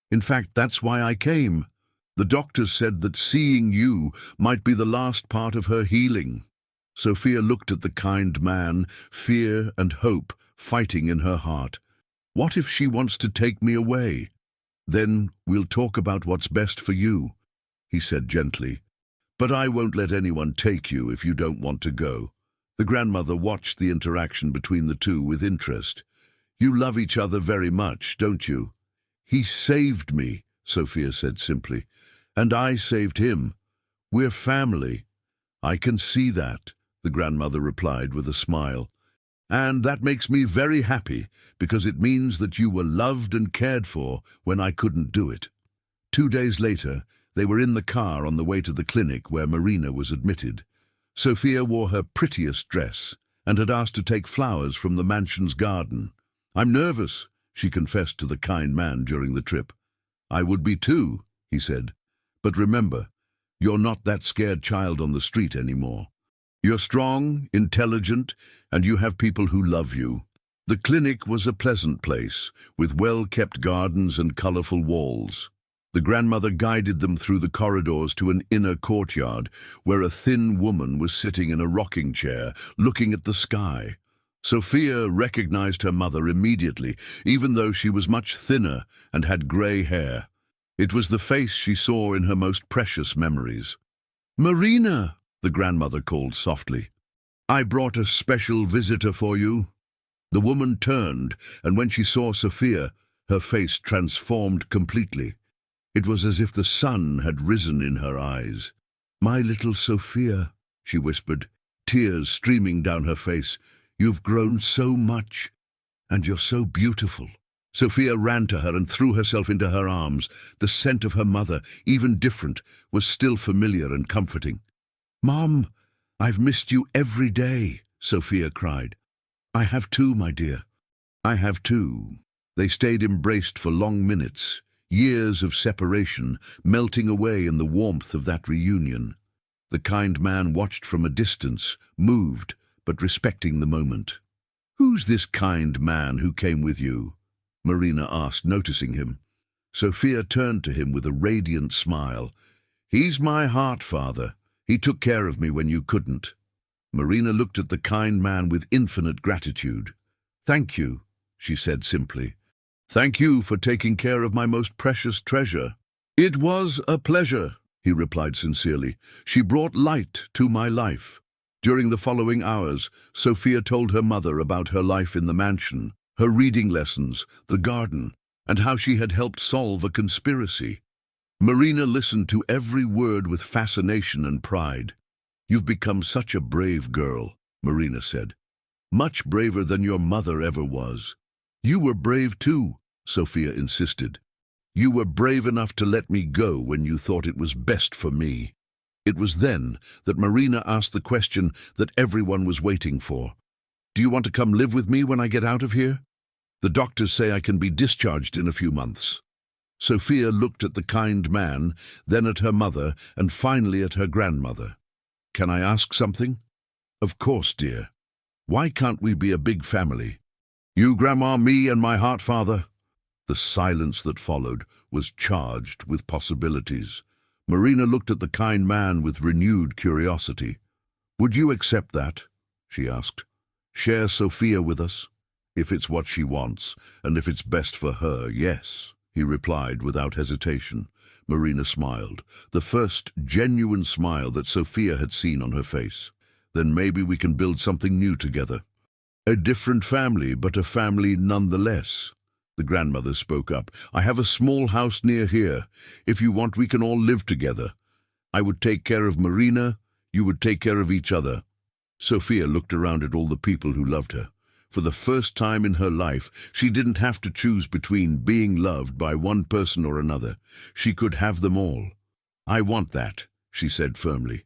In fact, that's why I came. The doctors said that seeing you might be the last part of her healing. Sophia looked at the kind man, fear and hope fighting in her heart. What if she wants to take me away? Then we'll talk about what's best for you, he said gently. But I won't let anyone take you if you don't want to go. The grandmother watched the interaction between the two with interest. You love each other very much, don't you? He saved me, Sophia said simply, and I saved him. We're family. I can see that, the grandmother replied with a smile. And that makes me very happy, because it means that you were loved and cared for when I couldn't do it. 2 days later, they were in the car on the way to the clinic where Marina was admitted. Sophia wore her prettiest dress and had asked to take flowers from the mansion's garden. I'm nervous, she confessed to the kind man during the trip. I would be too, he said. But remember, you're not that scared child on the street anymore. You're strong, intelligent, and you have people who love you. The clinic was a pleasant place, with well-kept gardens and colorful walls. The grandmother guided them through the corridors to an inner courtyard, where a thin woman was sitting in a rocking chair, looking at the sky. Sophia recognized her mother immediately, even though she was much thinner and had grey hair. It was the face she saw in her most precious memories. Marina, the grandmother called softly. I brought a special visitor for you. The woman turned, and when she saw Sophia, her face transformed completely. It was as if the sun had risen in her eyes. My little Sophia, she whispered, tears streaming down her face. You've grown so much, and you're so beautiful. Sophia ran to her and threw herself into her arms. The scent of her mother, even different, was still familiar and comforting. Mom, I've missed you every day, Sophia cried. I have too, my dear. I have too. They stayed embraced for long minutes. Years of separation melting away in the warmth of that reunion. The kind man watched from a distance, moved, but respecting the moment. Who's this kind man who came with you? Marina asked, noticing him. Sophia turned to him with a radiant smile. He's my heart father. He took care of me when you couldn't. Marina looked at the kind man with infinite gratitude. Thank you, she said simply. Thank you for taking care of my most precious treasure. It was a pleasure, he replied sincerely. She brought light to my life. During the following hours, Sophia told her mother about her life in the mansion, her reading lessons, the garden, and how she had helped solve a conspiracy. Marina listened to every word with fascination and pride. You've become such a brave girl, Marina said. Much braver than your mother ever was. You were brave too, Sophia insisted. You were brave enough to let me go when you thought it was best for me. It was then that Marina asked the question that everyone was waiting for. Do you want to come live with me when I get out of here? The doctors say I can be discharged in a few months. Sophia looked at the kind man, then at her mother, and finally at her grandmother. Can I ask something? Of course, dear. Why can't we be a big family? You, Grandma, me, and my heart father? The silence that followed was charged with possibilities. Marina looked at the kind man with renewed curiosity. Would you accept that? She asked. Share Sophia with us? If it's what she wants, and if it's best for her, yes, he replied without hesitation. Marina smiled, the first genuine smile that Sophia had seen on her face. Then maybe we can build something new together. A different family, but a family nonetheless. The grandmother spoke up. I have a small house near here. If you want, we can all live together. I would take care of Marina. You would take care of each other. Sophia looked around at all the people who loved her. For the first time in her life, she didn't have to choose between being loved by one person or another. She could have them all. I want that, she said firmly.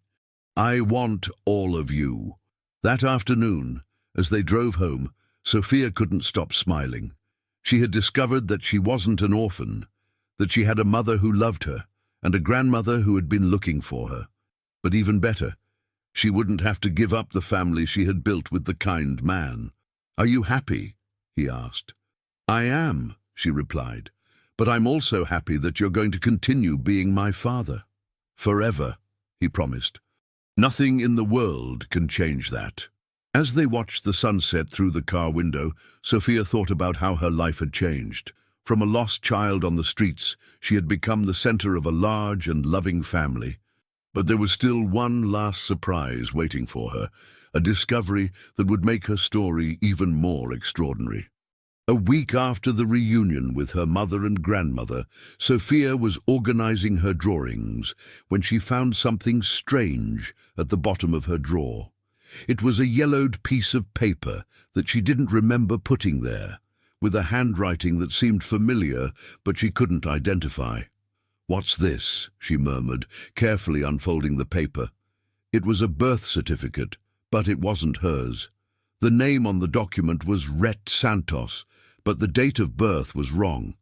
I want all of you. That afternoon, as they drove home, Sophia couldn't stop smiling. She had discovered that she wasn't an orphan, that she had a mother who loved her, and a grandmother who had been looking for her. But even better, she wouldn't have to give up the family she had built with the kind man. Are you happy? He asked. I am, she replied, but I'm also happy that you're going to continue being my father. Forever, he promised. Nothing in the world can change that. As they watched the sunset through the car window, Sophia thought about how her life had changed. From a lost child on the streets, she had become the center of a large and loving family. But there was still one last surprise waiting for her, a discovery that would make her story even more extraordinary. A week after the reunion with her mother and grandmother, Sophia was organizing her drawings when she found something strange at the bottom of her drawer. It was a yellowed piece of paper that she didn't remember putting there, with a handwriting that seemed familiar but she couldn't identify. What's this? She murmured, carefully unfolding the paper. It was a birth certificate, but it wasn't hers. The name on the document was Rhett Santos, but the date of birth was wrong.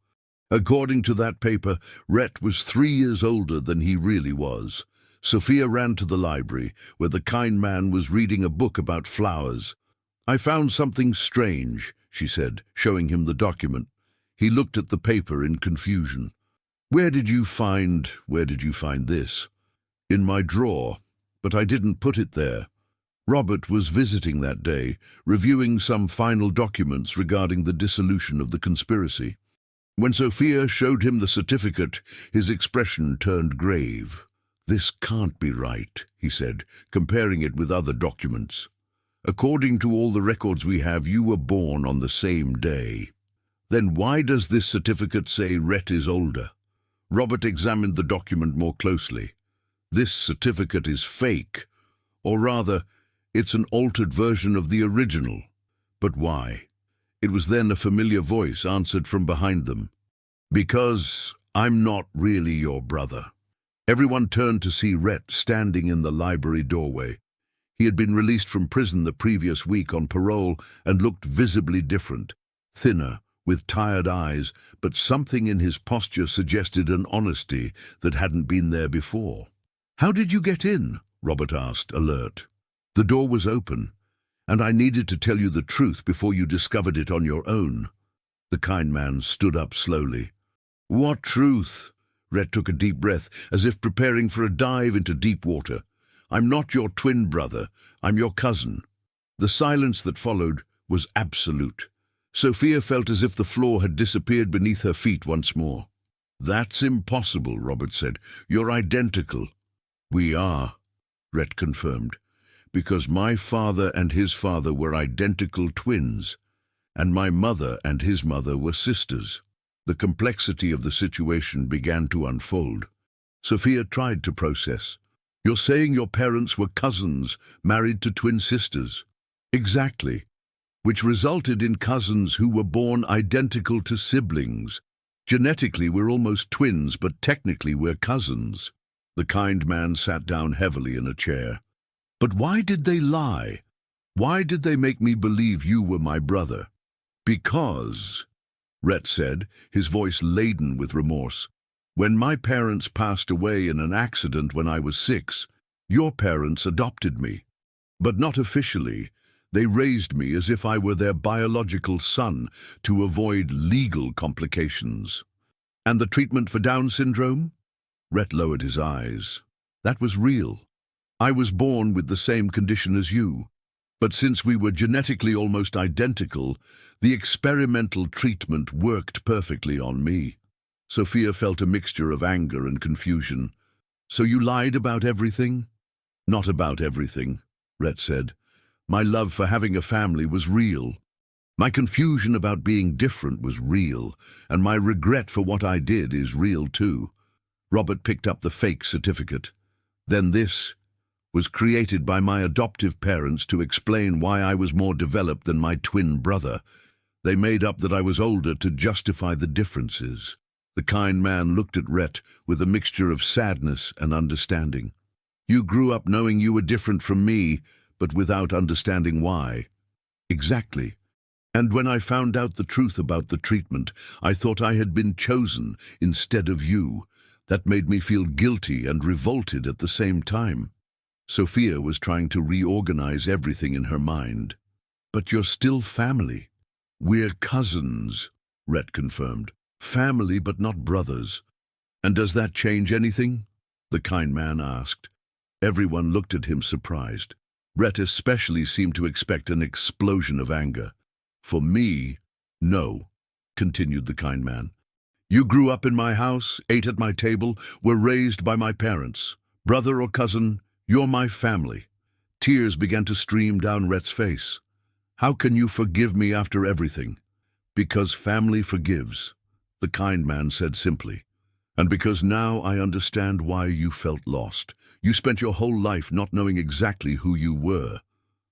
According to that paper, Rhett was 3 years older than he really was. Sophia ran to the library, where the kind man was reading a book about flowers. I found something strange, she said, showing him the document. He looked at the paper in confusion. Where did you find this? In my drawer, but I didn't put it there. Robert was visiting that day, reviewing some final documents regarding the dissolution of the conspiracy. When Sophia showed him the certificate, his expression turned grave. This can't be right, he said, comparing it with other documents. According to all the records we have, you were born on the same day. Then why does this certificate say Rhett is older? Robert examined the document more closely. This certificate is fake, or rather, it's an altered version of the original. But why? It was then a familiar voice answered from behind them. Because I'm not really your brother. Everyone turned to see Rhett standing in the library doorway. He had been released from prison the previous week on parole and looked visibly different, thinner, with tired eyes, but something in his posture suggested an honesty that hadn't been there before. How did you get in? Robert asked, alert. The door was open, and I needed to tell you the truth before you discovered it on your own. The kind man stood up slowly. What truth? Rhett took a deep breath, as if preparing for a dive into deep water. I'm not your twin brother, I'm your cousin. The silence that followed was absolute. Sophia felt as if the floor had disappeared beneath her feet once more. That's impossible, Robert said. You're identical. We are, Rhett confirmed, because my father and his father were identical twins, and my mother and his mother were sisters. The complexity of the situation began to unfold. Sophia tried to process. You're saying your parents were cousins, married to twin sisters? Exactly. Which resulted in cousins who were born identical to siblings. Genetically, we're almost twins, but technically we're cousins. The kind man sat down heavily in a chair. But why did they lie? Why did they make me believe you were my brother? Because, Rhett said, his voice laden with remorse, when my parents passed away in an accident when I was 6, your parents adopted me. But not officially. They raised me as if I were their biological son to avoid legal complications. And the treatment for Down syndrome? Rhett lowered his eyes. That was real. I was born with the same condition as you. But since we were genetically almost identical, the experimental treatment worked perfectly on me. Sophia felt a mixture of anger and confusion. So you lied about everything? Not about everything, Rhett said. My love for having a family was real. My confusion about being different was real, and my regret for what I did is real too. Robert picked up the fake certificate. Then this was created by my adoptive parents to explain why I was more developed than my twin brother. They made up that I was older to justify the differences. The kind man looked at Rhett with a mixture of sadness and understanding. You grew up knowing you were different from me, but without understanding why. Exactly. And when I found out the truth about the treatment, I thought I had been chosen instead of you. That made me feel guilty and revolted at the same time. Sophia was trying to reorganize everything in her mind. But you're still family. We're cousins, Rhett confirmed. Family, but not brothers. And does that change anything? The kind man asked. Everyone looked at him surprised. Rhett especially seemed to expect an explosion of anger. For me, no, continued the kind man. You grew up in my house, ate at my table, were raised by my parents. Brother or cousin, you're my family. Tears began to stream down Rhett's face. How can you forgive me after everything? Because family forgives, the kind man said simply. And because now I understand why you felt lost. You spent your whole life not knowing exactly who you were.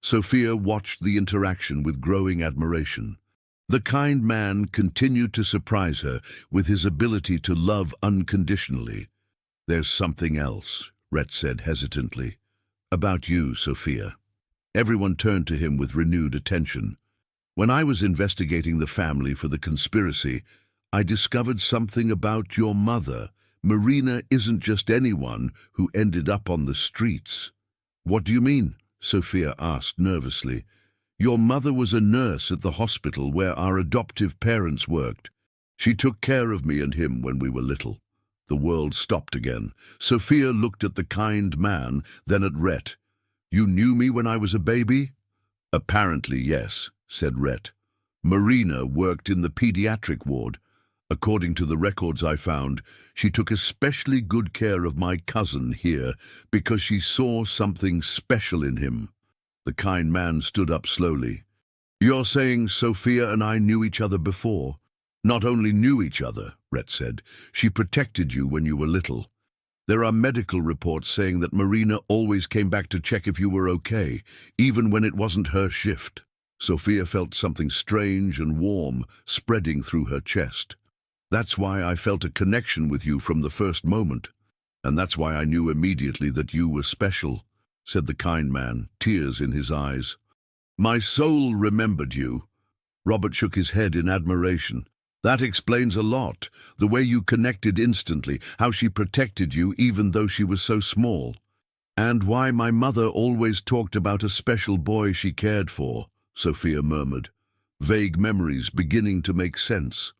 Sophia watched the interaction with growing admiration. The kind man continued to surprise her with his ability to love unconditionally. There's something else, Rhett said hesitantly. About you, Sophia. Everyone turned to him with renewed attention. When I was investigating the family for the conspiracy, I discovered something about your mother. Marina isn't just anyone who ended up on the streets. What do you mean? Sophia asked nervously. Your mother was a nurse at the hospital where our adoptive parents worked. She took care of me and him when we were little. The world stopped again. Sophia looked at the kind man, then at Rhett. You knew me when I was a baby? Apparently, yes, said Rhett. Marina worked in the pediatric ward. According to the records I found, she took especially good care of my cousin here because she saw something special in him. The kind man stood up slowly. You're saying Sophia and I knew each other before? Not only knew each other, Rhett said, she protected you when you were little. There are medical reports saying that Marina always came back to check if you were okay, even when it wasn't her shift. Sophia felt something strange and warm spreading through her chest. That's why I felt a connection with you from the first moment. And that's why I knew immediately that you were special, said the kind man, tears in his eyes. My soul remembered you. Robert shook his head in admiration. That explains a lot, the way you connected instantly, how she protected you even though she was so small. And why my mother always talked about a special boy she cared for, Sophia murmured, vague memories beginning to make sense.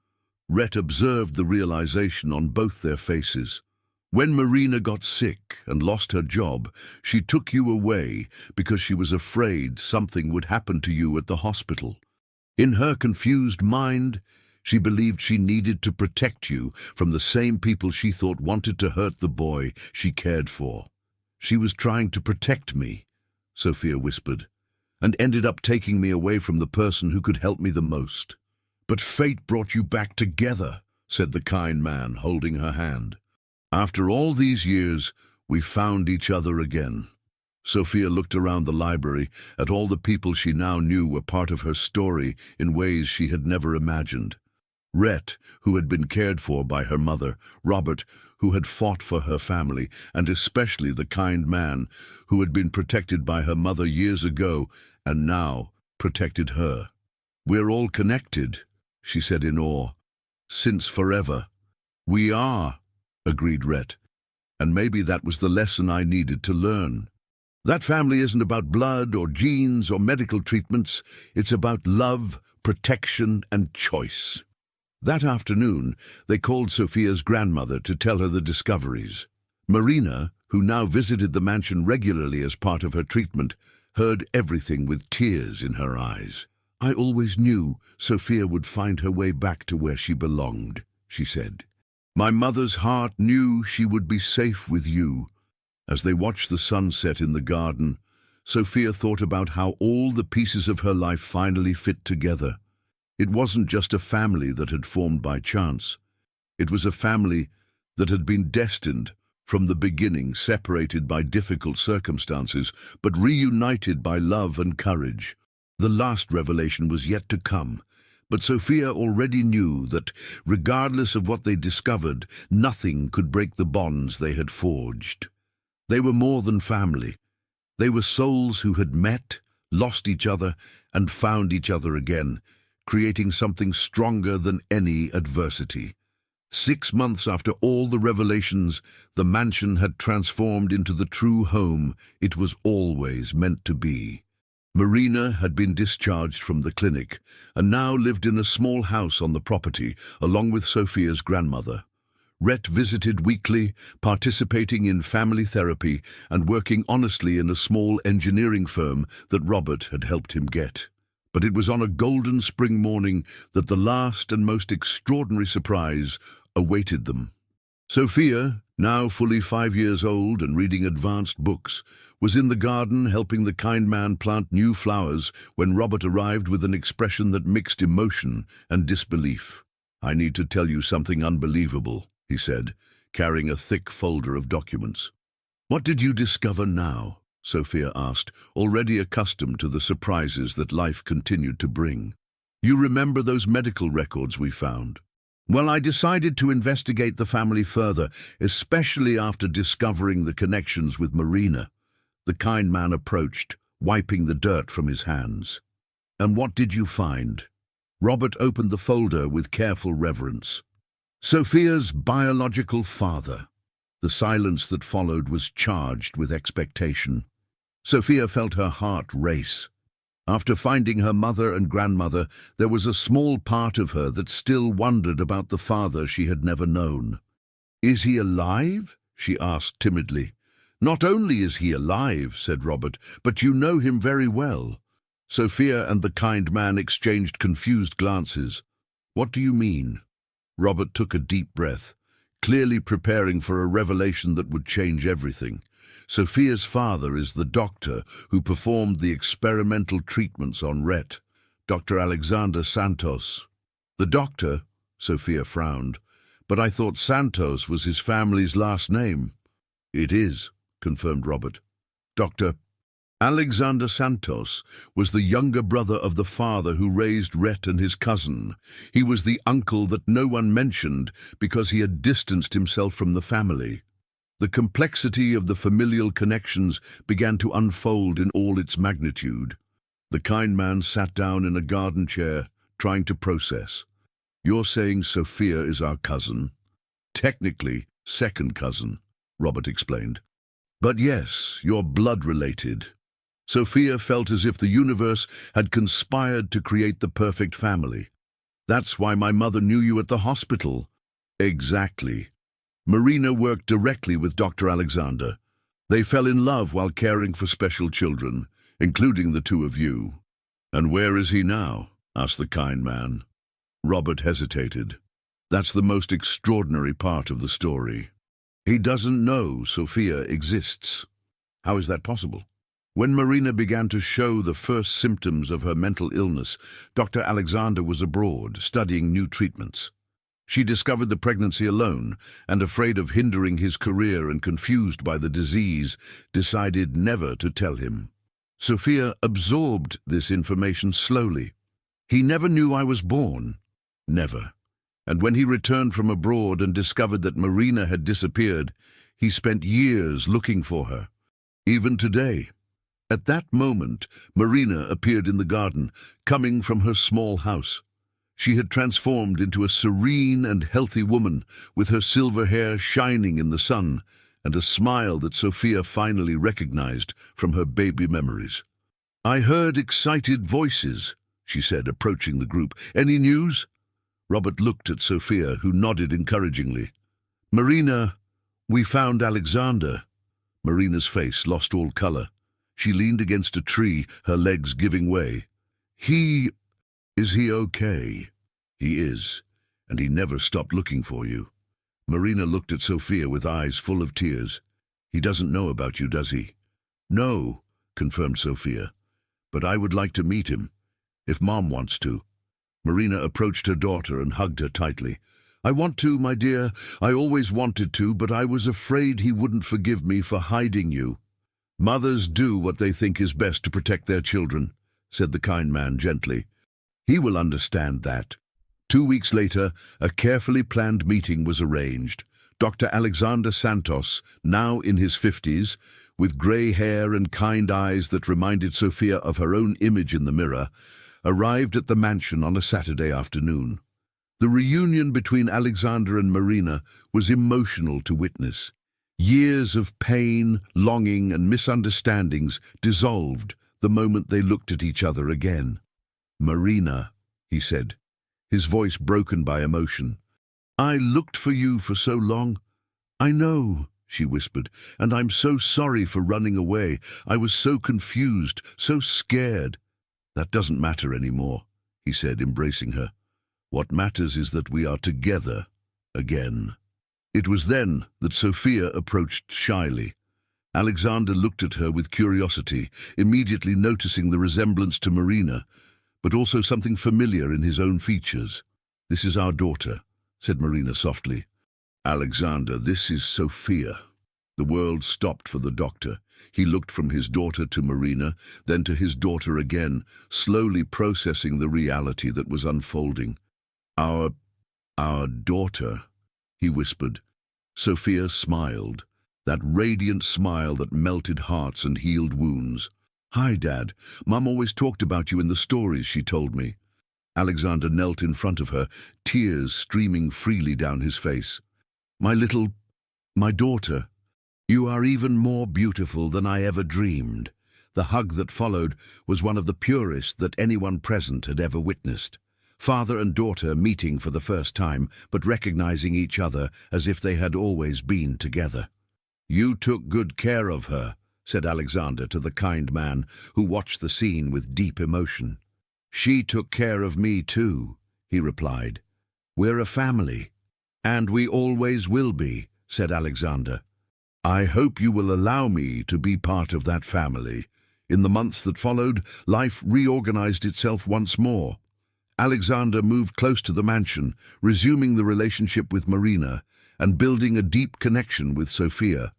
Rhett observed the realization on both their faces. When Marina got sick and lost her job, she took you away because she was afraid something would happen to you at the hospital. In her confused mind, she believed she needed to protect you from the same people she thought wanted to hurt the boy she cared for. She was trying to protect me, Sophia whispered, and ended up taking me away from the person who could help me the most. But fate brought you back together, said the kind man, holding her hand. After all these years, we found each other again. Sophia looked around the library at all the people she now knew were part of her story in ways she had never imagined. Rhett, who had been cared for by her mother, Robert, who had fought for her family, and especially the kind man, who had been protected by her mother years ago and now protected her. We're all connected, she said in awe. Since forever. We are, agreed Rhett. And maybe that was the lesson I needed to learn. That family isn't about blood or genes or medical treatments. It's about love, protection, and choice. That afternoon, they called Sophia's grandmother to tell her the discoveries. Marina, who now visited the mansion regularly as part of her treatment, heard everything with tears in her eyes. I always knew Sophia would find her way back to where she belonged, she said. My mother's heart knew she would be safe with you. As they watched the sunset in the garden, Sophia thought about how all the pieces of her life finally fit together. It wasn't just a family that had formed by chance. It was a family that had been destined From the beginning, separated by difficult circumstances, but reunited by love and courage. The last revelation was yet to come, but Sophia already knew that, regardless of what they discovered, nothing could break the bonds they had forged. They were more than family. They were souls who had met, lost each other, and found each other again, creating something stronger than any adversity. 6 months after all the revelations, the mansion had transformed into the true home it was always meant to be. Marina had been discharged from the clinic and now lived in a small house on the property, along with Sophia's grandmother. Rhett visited weekly, participating in family therapy and working honestly in a small engineering firm that Robert had helped him get. But it was on a golden spring morning that the last and most extraordinary surprise awaited them. Sophia, now fully 5 years old and reading advanced books, was in the garden helping the kind man plant new flowers when Robert arrived with an expression that mixed emotion and disbelief. "I need to tell you something unbelievable," he said, carrying a thick folder of documents. "What did you discover now?" Sophia asked, already accustomed to the surprises that life continued to bring. "You remember those medical records we found?" "Well, I decided to investigate the family further, especially after discovering the connections with Marina." The kind man approached, wiping the dirt from his hands. "And what did you find?" Robert opened the folder with careful reverence. "Sophia's biological father." The silence that followed was charged with expectation. Sophia felt her heart race. After finding her mother and grandmother, there was a small part of her that still wondered about the father she had never known. "Is he alive?" she asked timidly. "Not only is he alive," said Robert, "but you know him very well." Sophia and the kind man exchanged confused glances. "What do you mean?" Robert took a deep breath, clearly preparing for a revelation that would change everything. "Sophia's father is the doctor who performed the experimental treatments on Rhett, Dr. Alexander Santos." "The doctor?" Sophia frowned. "But I thought Santos was his family's last name." "It is," confirmed Robert. "Dr. Alexander Santos was the younger brother of the father who raised Rhett and his cousin. He was the uncle that no one mentioned because he had distanced himself from the family." The complexity of the familial connections began to unfold in all its magnitude. The kind man sat down in a garden chair, trying to process. "You're saying Sophia is our cousin?" "Technically, second cousin," Robert explained. "But yes, you're blood-related." Sophia felt as if the universe had conspired to create the perfect family. "That's why my mother knew you at the hospital." "Exactly." Marina worked directly with Dr. Alexander. They fell in love while caring for special children, including the two of you. "And where is he now?" asked the kind man. Robert hesitated. "That's the most extraordinary part of the story. He doesn't know Sophia exists." "How is that possible?" When Marina began to show the first symptoms of her mental illness, Dr. Alexander was abroad, studying new treatments. She discovered the pregnancy alone, and afraid of hindering his career and confused by the disease, decided never to tell him. Sophia absorbed this information slowly. "He never knew I was born." "Never. And when he returned from abroad and discovered that Marina had disappeared, he spent years looking for her. Even today." At that moment, Marina appeared in the garden, coming from her small house. She had transformed into a serene and healthy woman, with her silver hair shining in the sun, and a smile that Sophia finally recognized from her baby memories. "I heard excited voices," she said, approaching the group. "Any news?" Robert looked at Sophia, who nodded encouragingly. "Marina, we found Alexander." Marina's face lost all color. She leaned against a tree, her legs giving way. Is he okay?" "He is, and he never stopped looking for you." Marina looked at Sophia with eyes full of tears. "He doesn't know about you, does he?" "No," confirmed Sophia. "But I would like to meet him, if Mom wants to." Marina approached her daughter and hugged her tightly. I want to, my dear. I always wanted to, but I was afraid he wouldn't forgive me for hiding you. Mothers do what they think is best to protect their children, said the kind man gently. He will understand that. 2 weeks later, a carefully planned meeting was arranged. Dr. Alexander Santos, now in his 50s, with grey hair and kind eyes that reminded Sophia of her own image in the mirror, arrived at the mansion on a Saturday afternoon. The reunion between Alexander and Marina was emotional to witness. Years of pain, longing, and misunderstandings dissolved the moment they looked at each other again. "Marina," he said, his voice broken by emotion. "I looked for you for so long." "I know," she whispered, "and I'm so sorry for running away. I was so confused, so scared." "That doesn't matter anymore," he said, embracing her. "What matters is that we are together again." It was then that Sophia approached shyly. Alexander looked at her with curiosity, immediately noticing the resemblance to Marina, but also something familiar in his own features. "This is our daughter," said Marina softly. "Alexander, this is Sophia." The world stopped for the doctor. He looked from his daughter to Marina, then to his daughter again, slowly processing the reality that was unfolding. Our daughter," he whispered. Sophia smiled, that radiant smile that melted hearts and healed wounds. "Hi, Dad. Mum always talked about you in the stories she told me." Alexander knelt in front of her, tears streaming freely down his face. My daughter, you are even more beautiful than I ever dreamed." The hug that followed was one of the purest that anyone present had ever witnessed. Father and daughter meeting for the first time, but recognizing each other as if they had always been together. "You took good care of her," said Alexander to the kind man, who watched the scene with deep emotion. "She took care of me too," he replied. "We're a family." "And we always will be," said Alexander. "I hope you will allow me to be part of that family." In the months that followed, life reorganized itself once more. Alexander moved close to the mansion, resuming the relationship with Marina and building a deep connection with Sophia.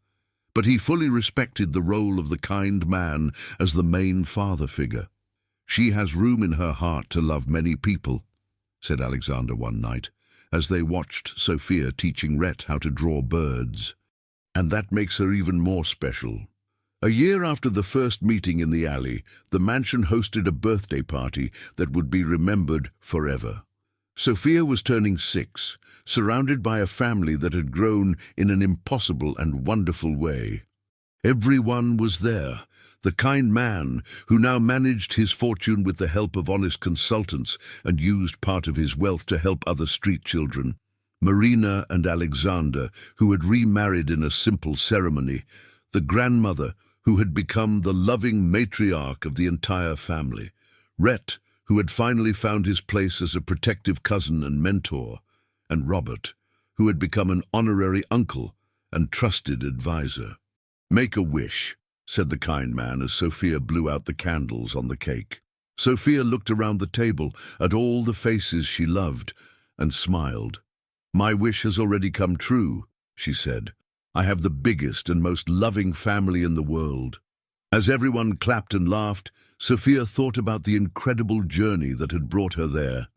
But he fully respected the role of the kind man as the main father figure. "She has room in her heart to love many people," said Alexander one night, as they watched Sophia teaching Rhett how to draw birds. "And that makes her even more special." A year after the first meeting in the alley, the mansion hosted a birthday party that would be remembered forever. Sophia was turning 6, surrounded by a family that had grown in an impossible and wonderful way. Everyone was there. The kind man, who now managed his fortune with the help of honest consultants and used part of his wealth to help other street children. Marina and Alexander, who had remarried in a simple ceremony. The grandmother, who had become the loving matriarch of the entire family. Rhett, who had finally found his place as a protective cousin and mentor. And Robert, who had become an honorary uncle and trusted advisor. "Make a wish," said the kind man as Sophia blew out the candles on the cake. Sophia looked around the table at all the faces she loved and smiled. "My wish has already come true," she said. "I have the biggest and most loving family in the world." As everyone clapped and laughed, Sophia thought about the incredible journey that had brought her there.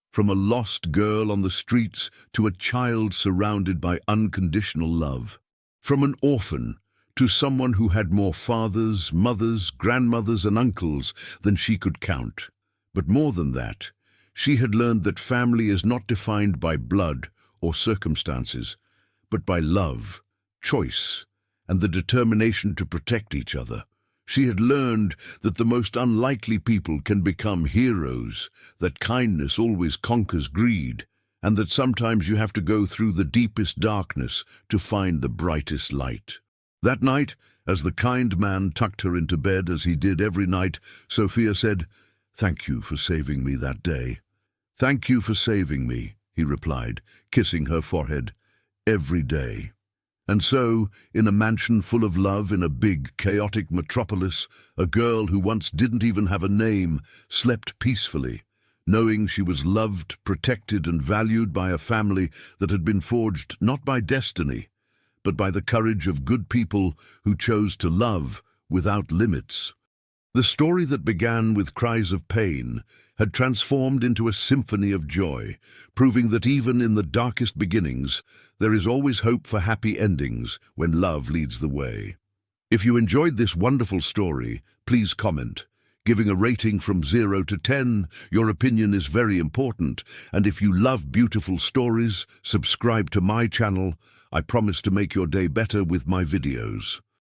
From a lost girl on the streets to a child surrounded by unconditional love. From an orphan to someone who had more fathers, mothers, grandmothers, and uncles than she could count. But more than that, she had learned that family is not defined by blood or circumstances, but by love, choice, and the determination to protect each other. She had learned that the most unlikely people can become heroes, that kindness always conquers greed, and that sometimes you have to go through the deepest darkness to find the brightest light. That night, as the kind man tucked her into bed as he did every night, Sophia said, "Thank you for saving me that day." "Thank you for saving me," he replied, kissing her forehead, "every day." And so, in a mansion full of love in a big, chaotic metropolis, a girl who once didn't even have a name slept peacefully, knowing she was loved, protected, and valued by a family that had been forged not by destiny, but by the courage of good people who chose to love without limits. The story that began with cries of pain had transformed into a symphony of joy, proving that even in the darkest beginnings, there is always hope for happy endings when love leads the way. If you enjoyed this wonderful story, please comment. Giving a rating from 0 to 10, your opinion is very important, and if you love beautiful stories, subscribe to my channel. I promise to make your day better with my videos.